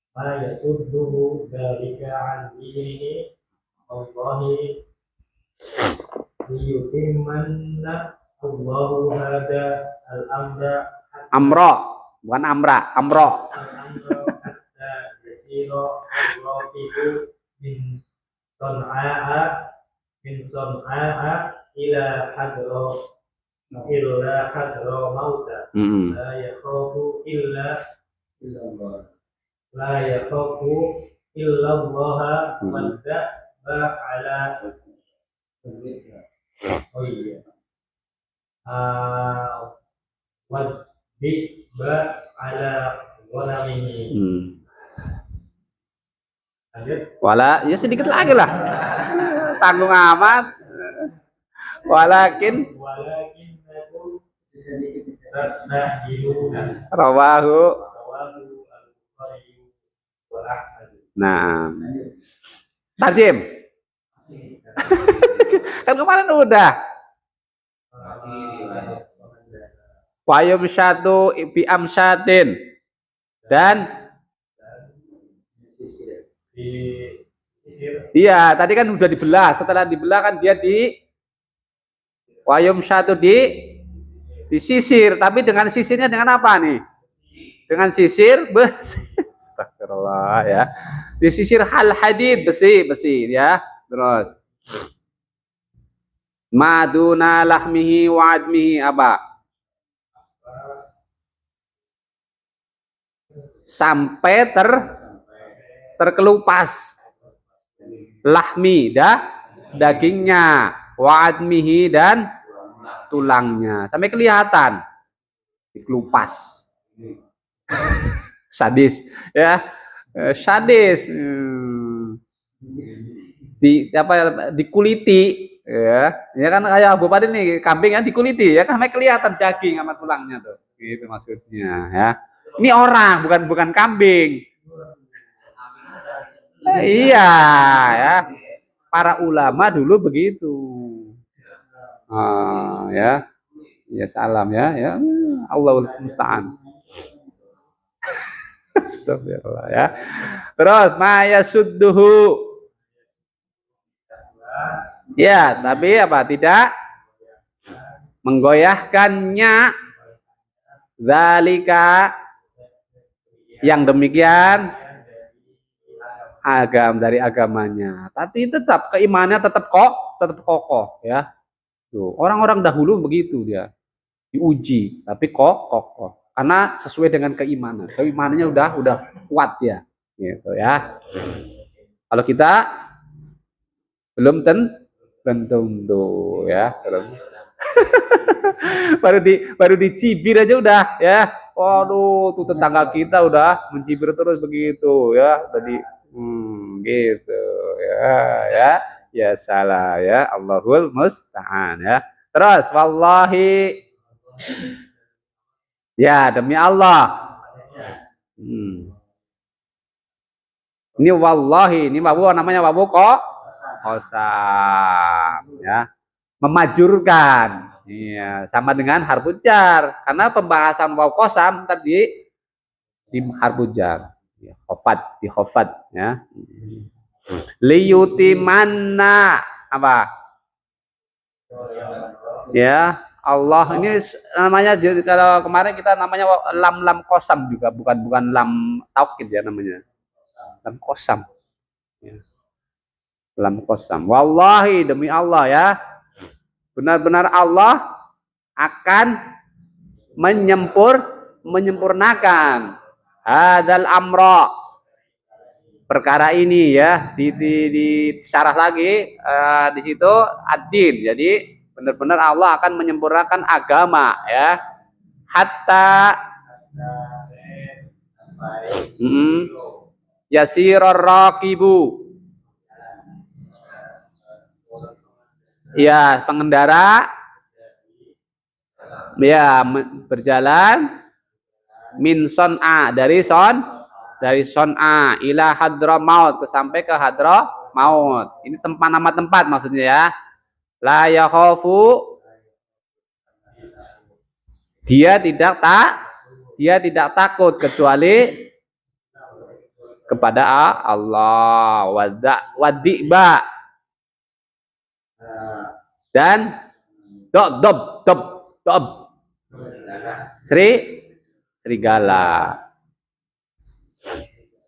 ma yasudduhu dzalika an dinihi Allahi liyutimmanna Allahu hada al-amra bukan amra al-amra hatta yasira al-raqibu min Son'a'a ila hadra la yakhafu illa Allah wadda ala wadda ala ghanamihi. Wala ya sedikit lagi lah. Tanggung amat. Walakin rawahu. Nah, tarjim. Kan kemarin udah. Wayum syatu bi amsyatin dan disisir. Iya, tadi kan udah dibelah. Setelah dibelah kan dia di wayum satu disisir. Tapi dengan sisirnya dengan apa nih? Dengan sisir besi. Astagfirullah ya. Disisir hal hadid besi ya. Terus maduna lahmihi wa admihi apa? Sampai terkelupas lahmi dagingnya, wa admihi dan tulangnya sampai kelihatan dikelupas. Sadis ya. Sadis. Dikuliti ya. Ya kan kayak Abu Padin nih, kambing kan dikuliti ya kan sampai kelihatan daging sama tulangnya tuh. Gitu maksudnya ya. Ini orang bukan kambing. Iya ya. Para ulama dulu begitu. Ya. Ya salam ya. Ya Allahul musta'an. Astagfirullah ya. Terus maya sudduhu. Ya, tapi apa? Tidak menggoyahkannya. Zalika yang demikian dari agamanya. Tapi tetap keimanannya tetap kokoh ya. Tuh, orang-orang dahulu begitu dia. Diuji tapi kokoh. Karena sesuai dengan keimanan. Keimanannya udah kuat ya. Gitu ya. Kalau kita belum tentu ya. baru dicibir aja udah ya. Waduh, tuh tetangga kita udah mencibir terus begitu ya. Tadi gitu ya salah ya. Allahul musta'an ya. Terus wallahi ya demi Allah. Ini wallahi, ini wawu namanya wawu qasam ya. Memajurkan. Iya, sama dengan harful jar. Karena pembahasan wawu qasam tadi di harful jar. Ya, di khofat ya. Liyutimanna apa? Ya, Allah ini namanya kalau kemarin kita namanya lam qasam juga bukan lam taukid ya namanya. Lam qasam. Ya. Lam qasam. Wallahi demi Allah ya. Benar-benar Allah akan menyempurnakan hadzal amra perkara ini ya di syarah lagi di situ ad-din. Jadi benar-benar Allah akan menyempurnakan agama ya hatta yasirur raqibu ya pengendara ya berjalan min son'a dari son'a ila hadramaut sampai ke hadramaut. Ini nama tempat maksudnya ya. La yakhafu dia tidak takut kecuali kepada Allah wadiba dan dob serigala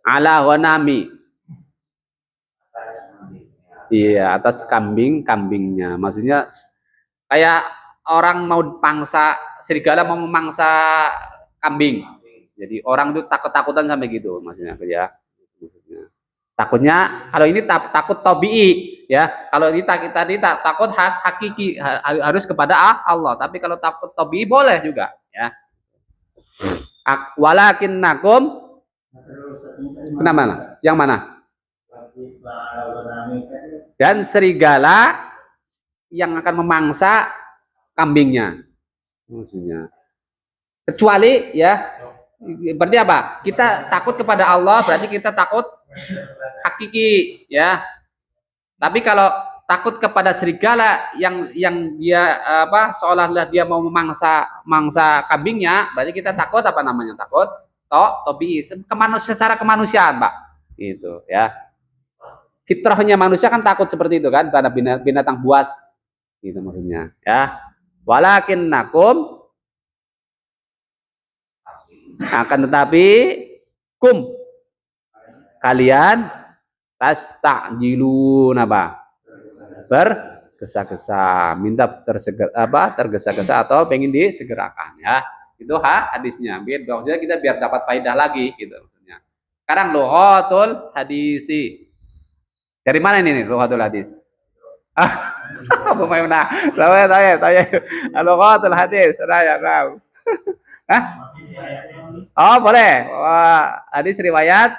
ala ghanami iya atas kambingnya maksudnya kayak orang mau pangsa serigala mau memangsa kambing jadi orang itu takut-takutan sampai gitu maksudnya ya takutnya kalau ini takut tabii ya kalau ini tadi takut hakiki harus kepada Allah tapi kalau takut tabii boleh juga ya walakinnakum kenapa yang mana dan serigala yang akan memangsa kambingnya maksudnya kecuali ya berarti apa kita takut kepada Allah berarti kita takut hakiki ya tapi kalau takut kepada serigala yang dia seolah-olah dia mau mangsa kambingnya berarti kita takut apa namanya takut tobi secara kemanusiaan Pak gitu ya fitrahnya manusia kan takut seperti itu kan pada binatang buas gitu maksudnya ya. Walakinnakum, akan tetapi kalian tasta'jilun apa? Tergesa-gesa, minta tergesa-gesa atau pengen disegerakan ya. Itu hadisnya. Maksudnya kita biar dapat faedah lagi gitu maksudnya. Sekarang lughatul hadisi. Dari mana ini nih lughatul hadis? Apa Maimunah? Saya. Lughatul hadis, saya tahu. Hah? Oh, boleh. Wah, hadis riwayat.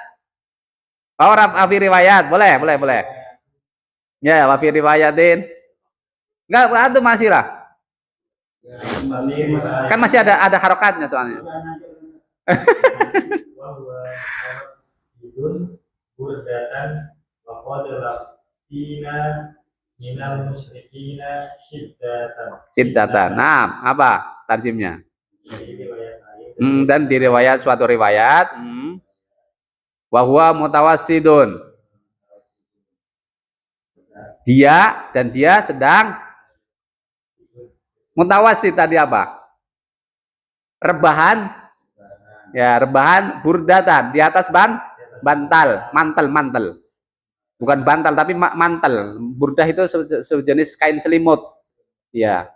Oh, rafi riwayat. Boleh. Ya, wafi riwayatin. Enggak, itu masih lah. Kan masih ada harokatnya soalnya. Siddatan. Nah, apa tarjimnya? Dan di suatu riwayat, wa huwa mutawassidun. Dia sedang mutawassid tadi apa? Rebahan. Ya, rebahan burdatan di atas mantel. Bukan bantal tapi mantel. Burdah itu sejenis kain selimut. Ya.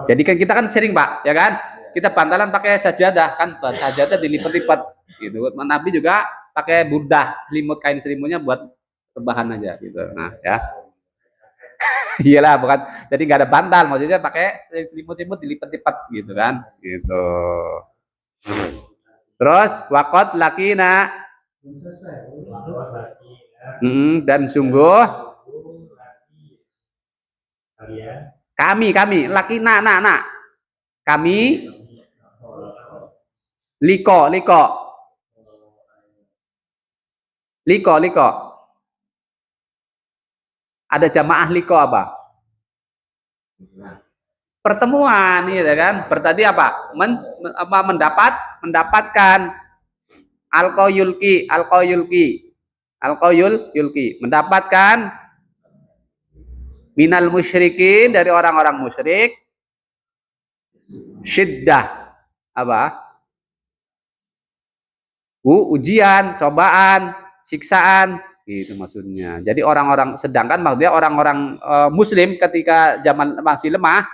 Jadi kan kita kan sering, Pak, ya kan? Kita bantalan pakai sajadah kan, sajadah dilipat-lipat gitu. Nabi juga pakai burdah, kain selimutnya buat rebahan aja gitu. Nah, ya. Iyalah, bukan. Jadi nggak ada bantal, maksudnya pakai selimut-selimut dilipat-lipat gitu kan. Gitu. Terus waqad lakina. Dan sungguh kami lakina nak. Kami liko. Ada jamaah liko apa? Pertemuan gitu kan. Berarti apa? Mendapatkan alqayulki. Mendapatkan minal musyrikin, dari orang-orang musyrik, syiddah apa? Ujian, cobaan, siksaan, gitu maksudnya. Jadi orang-orang, sedangkan maksudnya orang-orang muslim ketika zaman masih lemah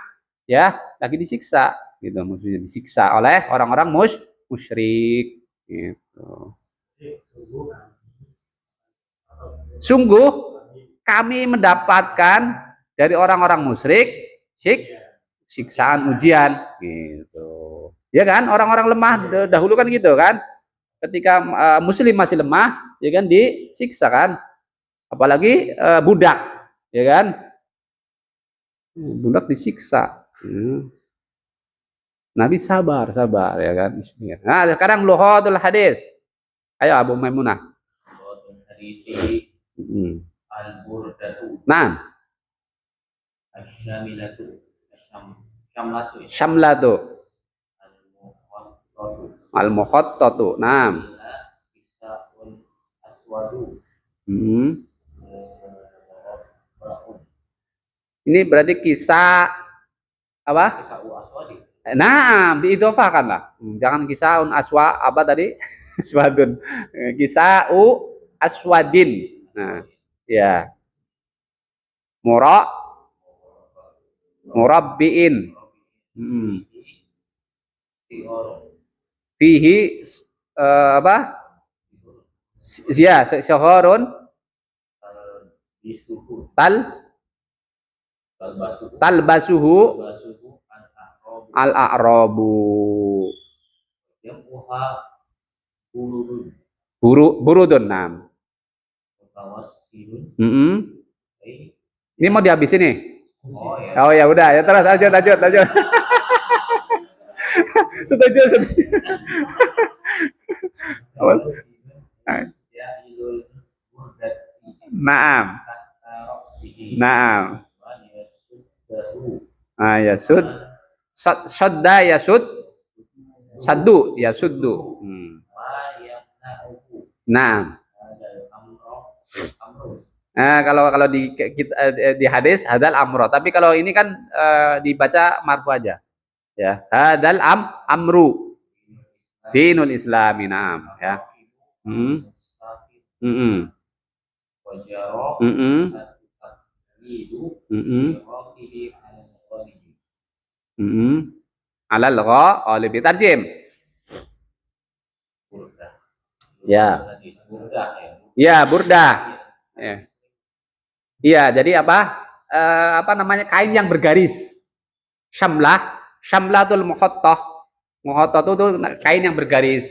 ya, lagi disiksa gitu, maksudnya disiksa oleh orang-orang musyrik gitu. Sungguh kami mendapatkan dari orang-orang musyrik siksaan, ujian gitu. Ya kan, orang-orang lemah dahulu kan gitu kan. Ketika muslim masih lemah, ya kan disiksa kan. Apalagi budak, ya kan? Budak disiksa. Nabi sabar ya kan. Nah, sekarang lughatul hadis. Ayo Abu Maimunah. Nah. Syamlatu. Al-mukhattatu. Naam. Ini berarti kisah apa? Nah, diidhofahkan lah. Jangan kisahun aswa apa tadi? Aswadun. Kisau aswadin. Nah, ya. Murabbiin. Fihi apa? Ya, syahrun talbasuhu al-a'rabu. Burudun nam. Ini mau dihabisin nih? Oh ya udah ya, terus lanjut. Setuju. Naam. Yasud. Sadda yasud. Saddu yasuddu. Naam. Nah, kalau di hadis hadal amro, tapi kalau ini kan dibaca marfu aja. Ya, hadal amru dinul islami, naam, ya. Hmm. Hmm. Wajaro Hmm. hidu Hmm. rotihi al-qalbi. Hmm. Alal ghalib tarjim. Burda. Ya. Burda ya. Ya, burda. Ya. Iya, jadi apa namanya, kain yang bergaris. Syamlatul mukhattah. Mukhattah itu kain yang bergaris.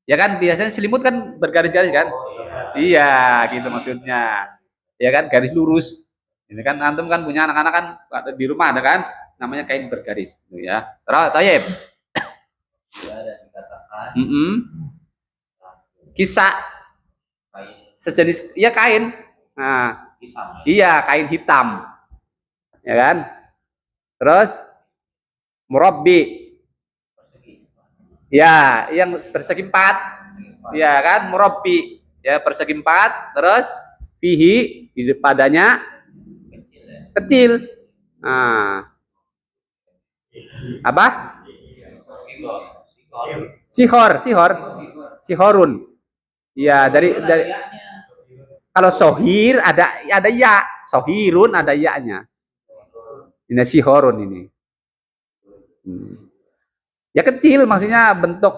Ya kan biasanya selimut kan bergaris-garis kan? Iya, gitu maksudnya. Ya kan garis lurus. Ini kan antum kan punya anak-anak kan di rumah ada kan namanya kain bergaris gitu ya. Terus tayeb. Ya, dan dikatakan Kisah kain sejenis ya kain. Nah, hitam. iya kain hitam. Ya kan? Terus murabbi. Persegi. Ya, yang persegi empat. Ya kan, murabbi. Ya, persegi empat. Terus fihi di padanya Kecil ya. kecil. Nah, apa? Sigor. Sigor. Sihorun. Ya, dari kalau sohir ada ya, sohirun ada ya-nya. Ini sihorun ini. Ya kecil maksudnya bentuk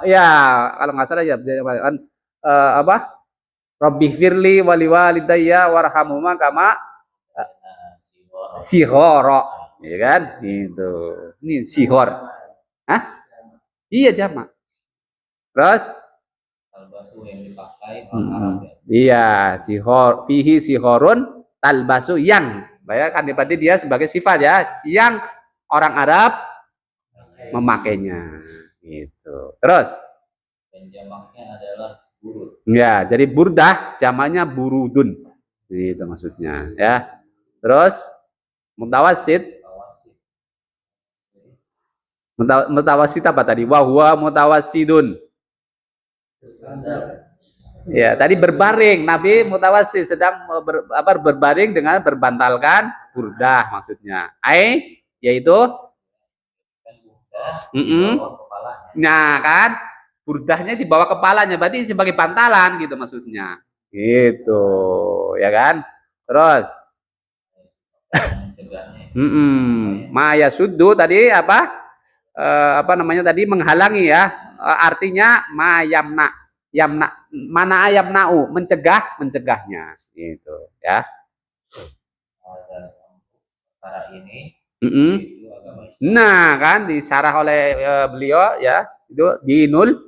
ya kalau nggak salah ya kan apa? Rabbi firli wali walidayya warhamhuma kama sihoro, ya kan? Itu. Ini sihor. Hah? Iya jamak. Terus Talbasu yang dipakai orang Arab ya. iya, sihor fihi sihorun talbasu yang. Bayangkan berarti dia sebagai sifat ya, yang orang Arab memakainya gitu. Terus Dan jamaknya adalah burud. ya, jadi burdah jamaknya burudun. Itu maksudnya ya. Terus mutawasid. Tawasid. Mutawasid apa tadi? Wa huwa mutawasidun. Ya, tadi berbaring. Nabi mutawasid sedang berbaring dengan berbantalkan burdah maksudnya. Yaitu Kan burda mm-mm. di bawah kepalanya. Nah, kan burdahnya di bawah kepalanya berarti sebagai bantalan gitu maksudnya. Gitu, ya kan? Terus Mencegahnya. Maya suddu tadi apa namanya tadi menghalangi ya. Artinya yamna mana ayamnau mencegahnya gitu ya. Dan perkara ini Mm-mm. itu agama Islam. Nah kan disarah oleh beliau ya itu dinul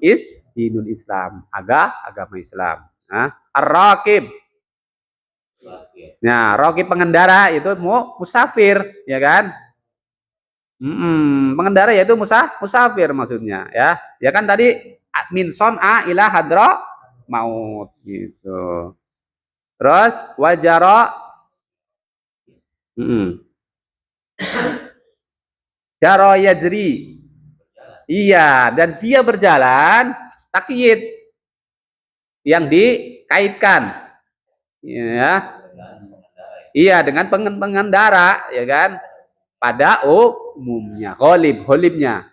Islam agama Islam. Nah, ar-raqib. Nah, raqib pengendara itu musafir ya kan. Pengendara yaitu musafir maksudnya ya. Ya kan tadi min son'a ila hadra maut gitu. Terus wajara jaro yajri. Iya, dan dia berjalan takyid yang dikaitkan. Ya. Iya, dengan pengendara ya kan. Pada umumnya, holibnya.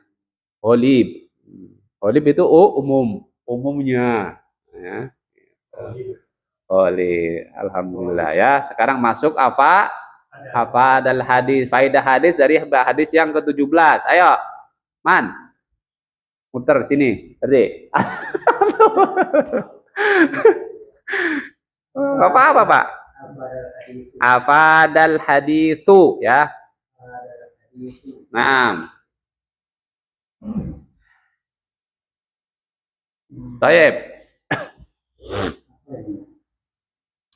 Holib itu umumnya. Ya. Alhamdulillah ya. Sekarang masuk hafadal hadis, faidah hadis dari hadis yang ke-17. Ayo, Man. Muter sini, tadi. Apa, Pak? Hafadal hadisu ya. Naam. Baik.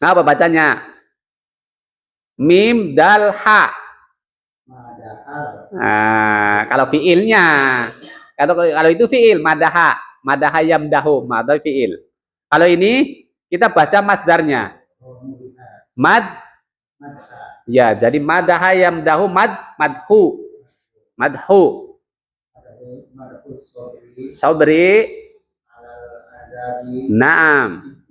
Apa bacanya? Mim dal ha. Nah, kalau fiilnya, kalau itu fiil madaha yamdahu, madha fiil. Kalau ini kita baca masdarnya. Ya, jadi madaha yamdahu madhu. Sabri. Naam.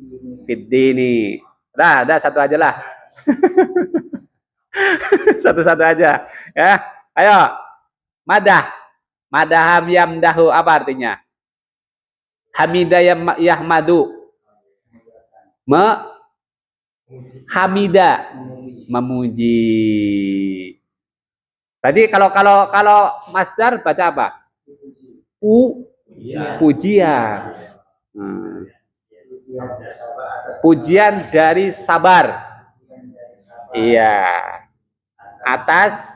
fiddini. Dah satu aja lah. Satu-satu aja. Ya. Ayo. Madah. Madaham yamdahu apa artinya? Hamidah yahmadu. Hamida memuji. Tadi kalau masdar baca apa? Pujian. Pujian dari sabar. Iya. Atas.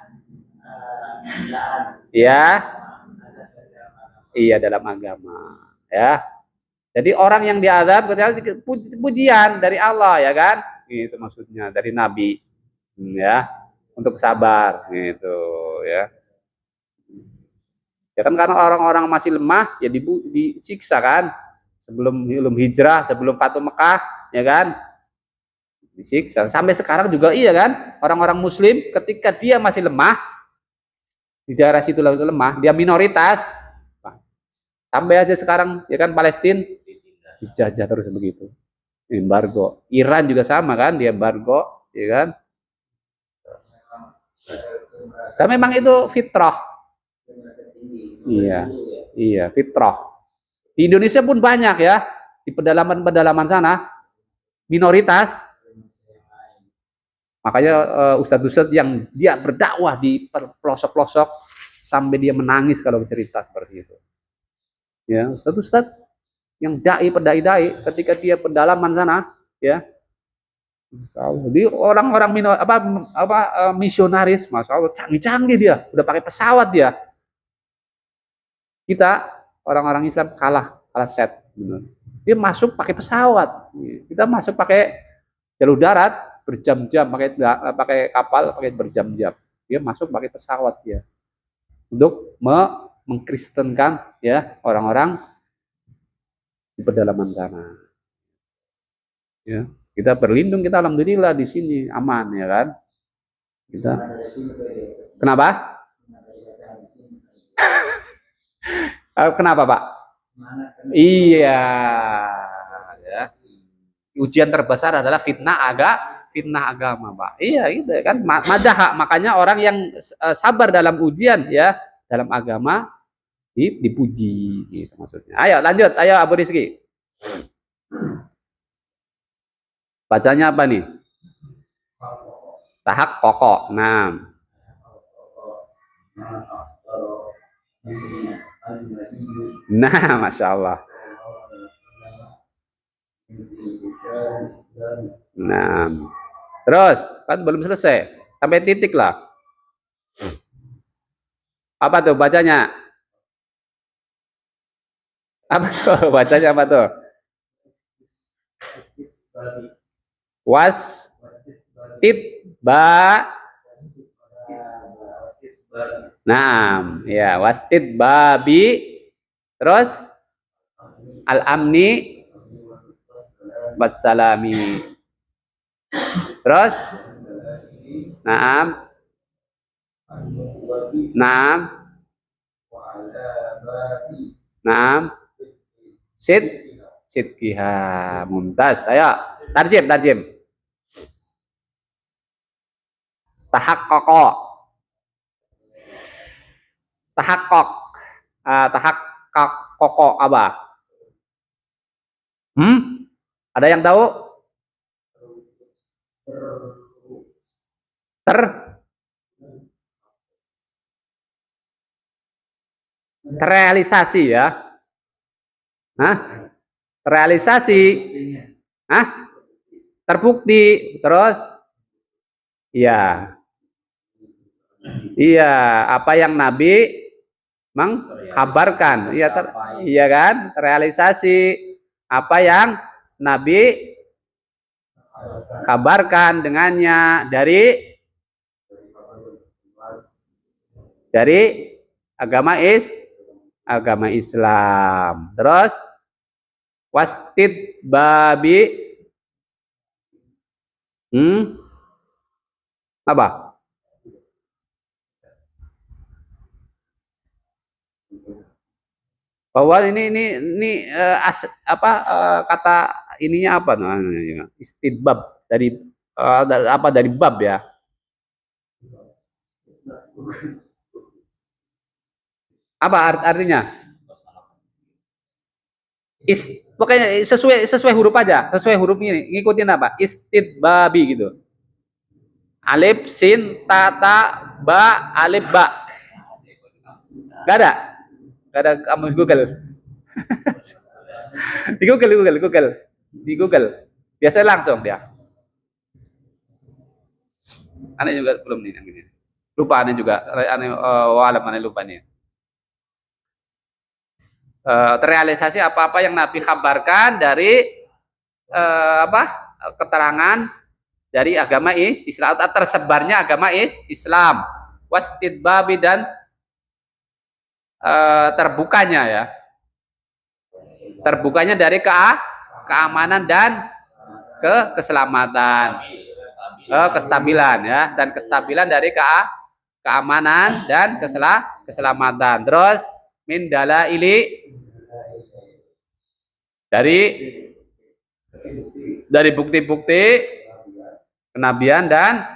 Ya. Iya dalam agama. Ya. Jadi orang yang diazab ketika pujian dari Allah ya kan? Itu maksudnya dari Nabi. Ya. Untuk sabar gitu ya. Ya kan karena orang-orang masih lemah ya disiksa kan? Sebelum hijrah, sebelum Fatu Mekah, ya kan? Disiksa. Sampai sekarang juga iya kan? Orang-orang muslim ketika dia masih lemah di daerah situ lemah, dia minoritas. Sampai aja sekarang ya kan Palestina dijajah terus begitu. Embargo. Iran juga sama kan, dia embargo, ya kan? Tapi memang itu fitrah. Iya, fitrah. Di Indonesia pun banyak ya, di pedalaman-pedalaman sana minoritas. Makanya ustadz-ustadz yang dia berdakwah di pelosok-pelosok sampai dia menangis kalau bercerita seperti itu. Ya, ustadz-ustadz yang pedai-dai ketika dia pedalaman sana, ya. Jadi orang-orang misionaris, masya Allah, canggih-canggih dia, udah pakai pesawat dia. Kita orang-orang Islam kalah set. Dia masuk pakai pesawat, kita masuk pakai jalur darat berjam-jam, pakai kapal, pakai berjam-jam. Dia masuk pakai pesawat dia untuk mengkristenkan ya orang-orang di pedalaman sana. Ya, kita berlindung, kita alhamdulillah di sini aman ya kan. Kita kenapa? Kenapa Pak? Iya, ya. Ujian terbesar adalah fitnah agama Pak. Iya gitu kan. Madah, makanya orang yang sabar dalam ujian ya dalam agama dipuji gitu maksudnya. Ayo lanjut, ayo Abu Rizki. Bacanya apa nih? Tahak kokok. Nah, masya Allah. Nah, terus kan belum selesai, sampai titik lah. Apa tuh bacanya? Apa tuh bacanya apa tuh? Was titba. Nah, ya wastid babi. Terus al-amni wassalami. Terus naam. Naam. Naam. Sidkiha. Mumtaz. Ayo, tarjim. Tahaqqaqa. Tahaqqaqa apa? Ada yang tahu? Terrealisasi ya. Terrealisasi. Terbukti. Terus iya. Iya, apa yang Nabi mengkabarkan. Iya kan? Terrealisasi apa yang Nabi kabarkan dengannya dari agama Islam. Terus wastid babi apa? Bahwa ini kata ininya apa namanya? Istidbab dari apa dari bab ya? Apa artinya? Pokoknya sesuai huruf aja, sesuai huruf ini. Ngikutin apa? Istidbabi gitu. Alif, sin, ta, ba, alif, ba. Gak ada? Gak ada kamu Google. Di Google. Biasanya langsung dia. Aneh juga belum nih yang ini. Lupa aneh juga. Aneh walam aneh lupa nih. Terrealisasi apa-apa yang Nabi kabarkan dari keterangan dari agama Islam, tersebarnya agama Islam, wastidbabi dan terbukanya dari keamanan dan keselamatan, kestabilan ya, dan kestabilan dari keamanan dan keselamatan. Terus min dalaili dari bukti-bukti kenabian dan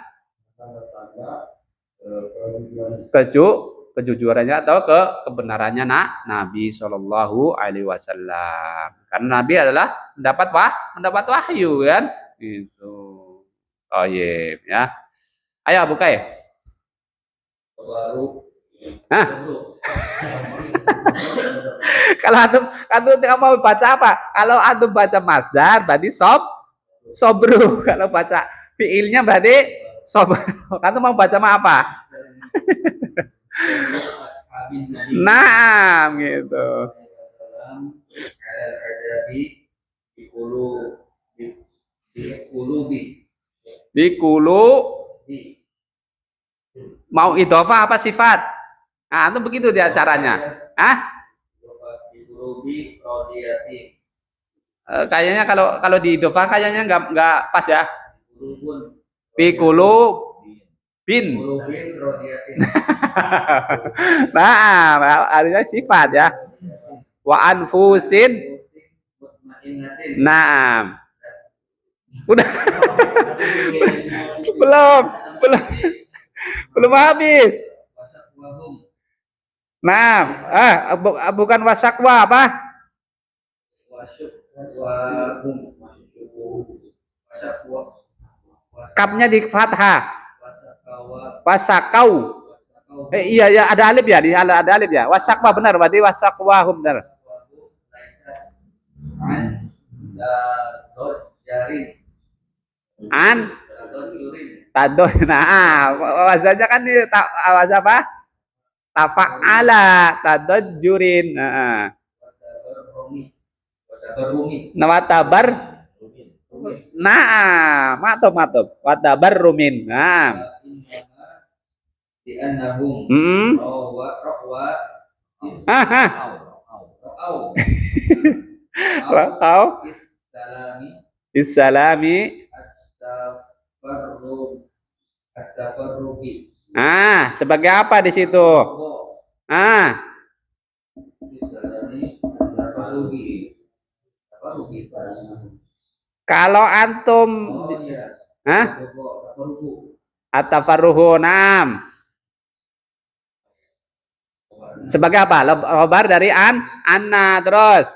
kejujurannya atau kebenarannya Nabi Shallallahu Alaihi Wasallam. Karena Nabi adalah mendapat wahyu kan, itu. Oh iya ya. Ayo buka ya. Hah? Kalau antum mau baca apa? Kalau antum baca masdar berarti sobru. Kalau baca fiilnya berarti sobru. Antum mau baca apa? Nah, gitu. Di kulu mau idhofah apa sifat? Nah, itu begitu dia caranya. Kayaknya kalau di idhofah kayaknya nggak pas ya. Pikulu bin. Nah, artinya sifat ya. Wa anfusin. Naam. Udah. belum habis. Nah, bukan wasakwa apa? Kapnya di fathah. Wasakau. Iya ada alif ya, ada alif ya. Wasakwa benar, berarti wasakwa benar. Tadon. Nah, wazannya kan di awaz apa? Tafa'ala tadajjurin. Nah, watabar. Nah, matop. Watabar rumin. Nah. Isalami. Sebagai apa di situ? Kalau antum at-tafarruhu nam. Sebagai apa? Khobar dari anna terus.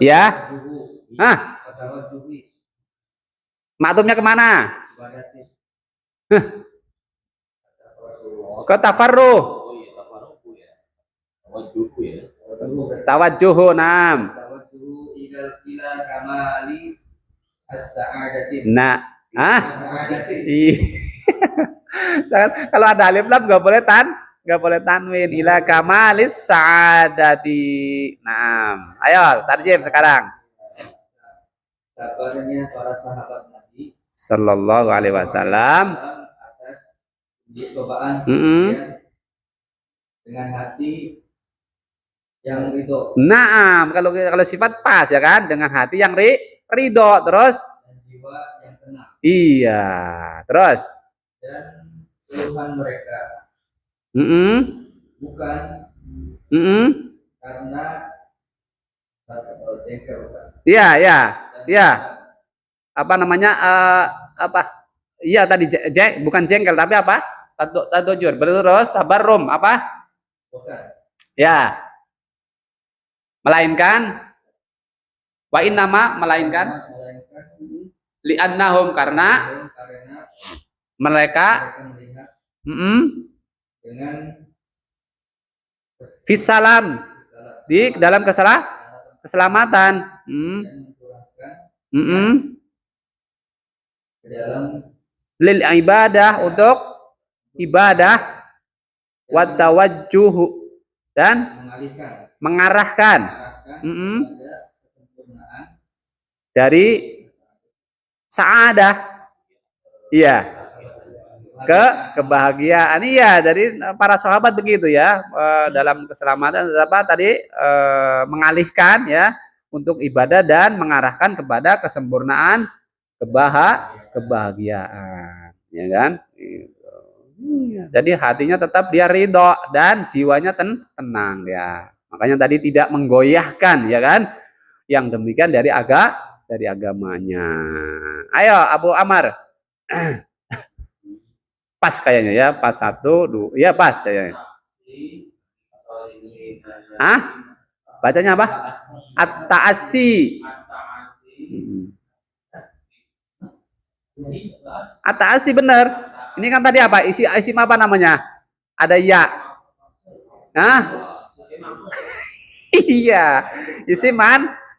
Ya. Maksudnya kemana? Ke tafarruh. Tawajjuhu nam. Nah, kalau ada alif lam nggak boleh tanwin. Ila kamalis sa'adati. Nah, ayo tarjim sekarang. Sabarnya para sahabat Nabi Sallallahu Alaihi Wasallam atas cobaan dengan hati yang ridho. Naam, kalau sifat pas ya kan, dengan hati yang ridho terus Dan jiwa yang tenang. Iya, terus Dan keluhan mereka bukan Mm-mm. karena kalau jengkel bukan. Iya, iya, iya. Apa namanya? Apa? Iya tadi bukan jengkel tapi apa? Tadojur. Terus tabarrum apa? Bosan. Ya, melainkan wa innama melainkan Melainkan li'annahum karena karena mereka mereka melihat mm-mm, dengan fisalam di dalam keselamatan. dan mencurahkan Mm-mm. ke dalam Lil ibadah untuk ibadah wa tawajjuh dan mengarahkan mm-mm, pada kesempurnaan dari saadah iya ke kebahagiaan iya dari para sahabat begitu ya dalam keselamatan apa tadi mengalihkan ya untuk ibadah dan mengarahkan kepada kesempurnaan kebahagiaan ya kan. Iya. Jadi hatinya tetap dia ridho dan jiwanya tenang ya. Makanya tadi tidak menggoyahkan ya kan. Yang demikian dari agamanya. Ayo Abu Amar. Pas kayaknya ya, pas 1, 2. Ya pas kayaknya. Hah? Bacanya apa? At-ta'assi. At-ta'assi benar. Ini kan tadi apa? Isim apa namanya? Ada ya. Hah? Iya. Isim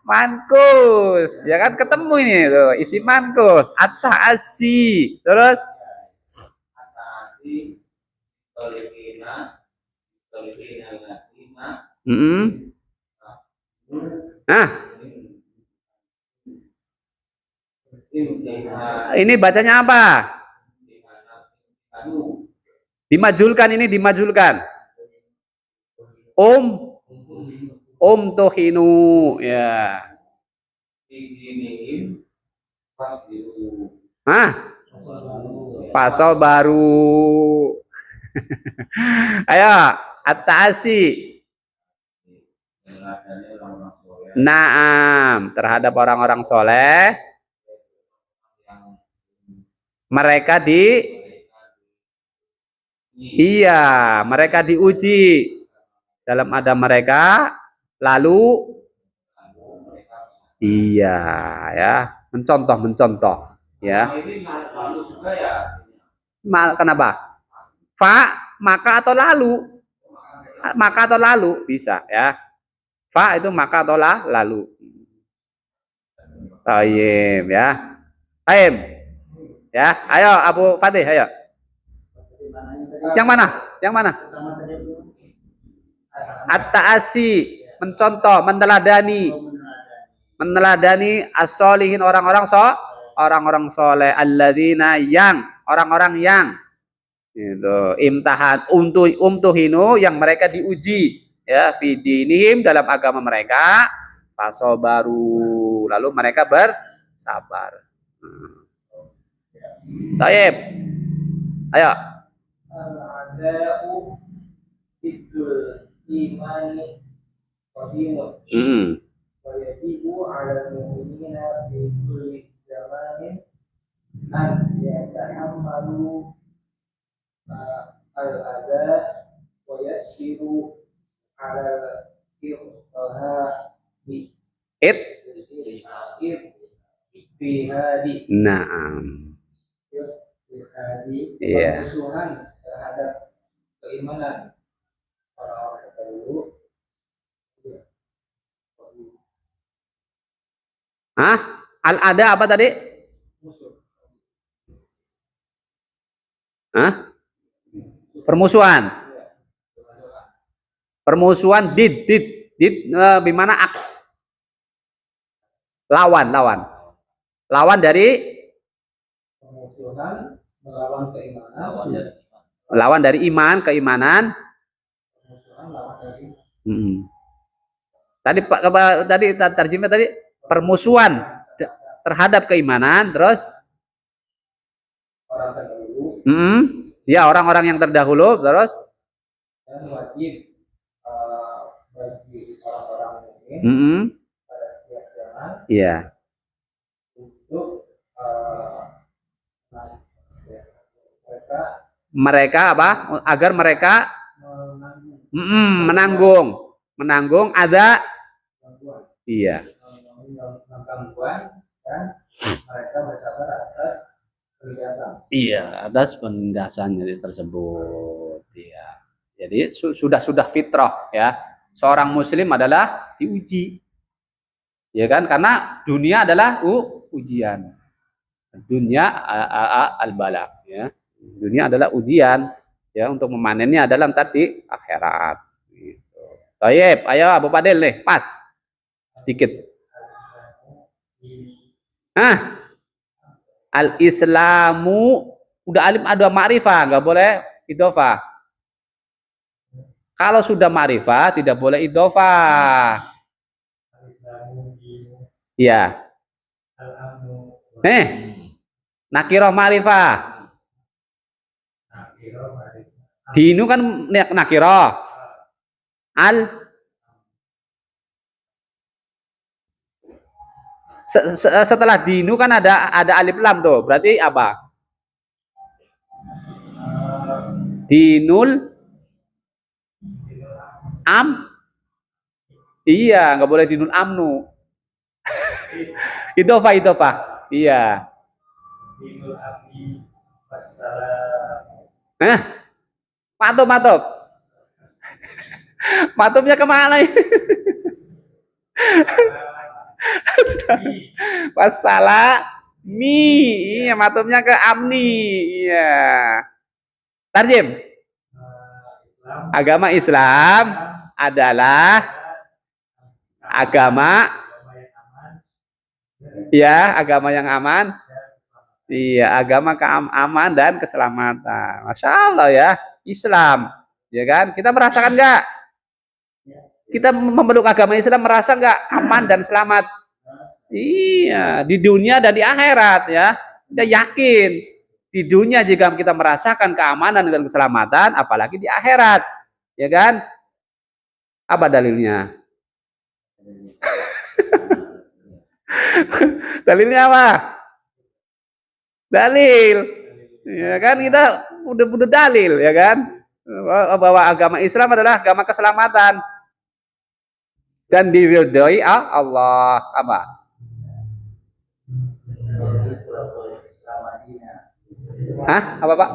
mankus. Ya kan ketemu ini tuh, isim mankus. At-ta'assi. Terus Nah, ini bacanya apa? Dimajulkan ini dimajulkan. Tuhinu ya. Hah? Fasal baru. Ayo, at-ta'asi. Naam, terhadap orang-orang soleh. Mereka mereka diuji dalam ada mereka, lalu iya ya, mencontoh ya. Kenapa? Maka atau lalu bisa ya. Fa itu maka atau lalu. Tayyib ya. Tayyib. Ya, ayo Abu Fatih, ayo. Yang mana? At-ta'asi, mencontoh, meneladani as-solihin orang-orang soleh, alladzina orang-orang yang itu imtahan umtuhinu yang mereka diuji ya fidinihim dalam agama mereka fasobaru lalu mereka bersabar. Taib. Ayo. Al-ada'u bidul imani qadimun. Wa yajibu 'ala al-mu'minina fi kulli zamanin an yatahammalu al-ada wa yasbiru 'ala al-irhadi. Naam. Iya. Musuhan terhadap keimanan orang-orang terdahulu. Al-ada apa tadi? Permusuhan did bimana aks lawan dari Permusuhan melawan keimanan. Lawan dari keimanan. Permusuhan lawan dari Tadi terjemah tadi permusuhan terhadap keimanan, terus orang terdahulu. Ya orang-orang yang terdahulu, terus Dan wajib bagi orang-orang mukmin Mm-mm. pada setiap zaman Iya. untuk nah, ya, mereka Mereka apa? Agar mereka menanggung menanggung, menanggung ada. gangguan, Iya. gangguan dan mereka bersabar atas penindasan. Iya, atas penindasan tersebut. Iya. Jadi sudah fitrah ya. Seorang muslim adalah diuji. Ya kan? Karena dunia adalah ujian. Dunia al-bala ya. Dunia adalah ujian ya, untuk memanennya adalah ntar di akhirat gitu. Tayyib, ayo Abu Padel nih, pas sedikit. Al-Islamu udah alim ada ma'rifah, nggak boleh idofah. Kalau sudah ma'rifah tidak boleh idofah. Iya. Nakiroh ma'rifah. Dinu kan nakiroh. Setelah dinu kan ada alif lam tuh. Berarti apa? Dinul am. Iya, nggak boleh dinul amnu. Idofah. Iya. Dinul abdi wassalam. Mantap. Mantapnya kemana? Wassalami. Iya, mantapnya ke amni. Iya. Tarjim. Agama Islam adalah agama yang aman. Iya, agama aman dan keselamatan. Masya Allah ya, Islam, ya kan? Kita merasakan nggak? Kita memeluk agama Islam merasa nggak aman dan selamat? Iya, di dunia dan di akhirat ya. Kita yakin di dunia jika kita merasakan keamanan dan keselamatan, apalagi di akhirat, ya kan? Apa dalilnya? Dalilnya apa? Dalil, ya kan, kita udah dalil, ya kan, bahwa agama Islam adalah agama keselamatan dan diridhoi Allah. Apa? Apa Pak?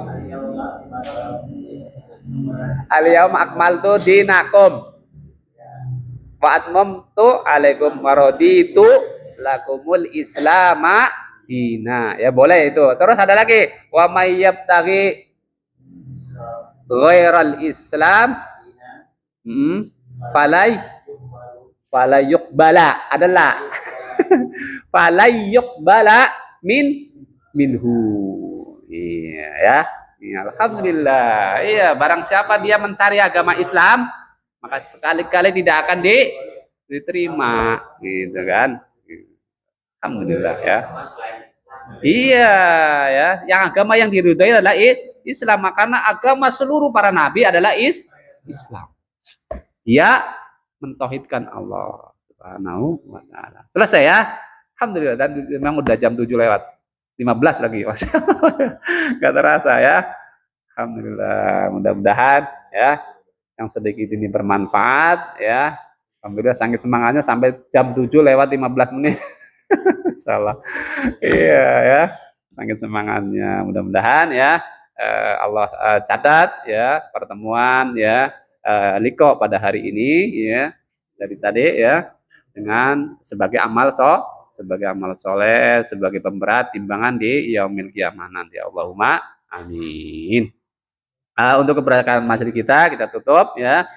Al-yauma akmaltu dinakum wa atmamtu alaikum wa raditu lakumul islama dina. Ya boleh itu. Terus ada lagi, wa may yabtaghi ghairal islam falay yuqbala adalah falay yuqbala minhu. Iya ya. Alhamdulillah. Iya, barang siapa dia mencari agama Islam, maka sekali-kali tidak akan diterima, gitu kan. Alhamdulillah ya. Iya ya, yang agama yang diridhoi adalah Islam, karena agama seluruh para nabi adalah Islam. Dia mentauhidkan Allah Subhanahu wa taala. Selesai ya. Alhamdulillah, dan memang udah jam 7 lewat 15 lagi. Enggak terasa ya. Alhamdulillah, mudah-mudahan ya yang sedikit ini bermanfaat ya. Alhamdulillah, sangat semangatnya sampai jam 7 lewat 15 menit. Salah. Iya ya, sangat semangatnya. Mudah-mudahan ya Allah catat ya pertemuan ya Liko pada hari ini ya, dari tadi ya, dengan sebagai amal soleh, sebagai pemberat timbangan di yaumil qiyamah nanti. Allahumma amin. Untuk keberkahan majelis kita tutup ya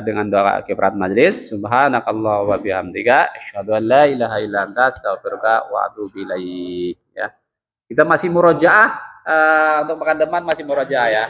dengan doa kifarahat majelis. Subhanakallah wa bihamdika asyhadu an la ilaha illa anta astaghfiruka wa atubu ilaik ya. Kita masih murojaah untuk pekan depan, masih murojaah ya.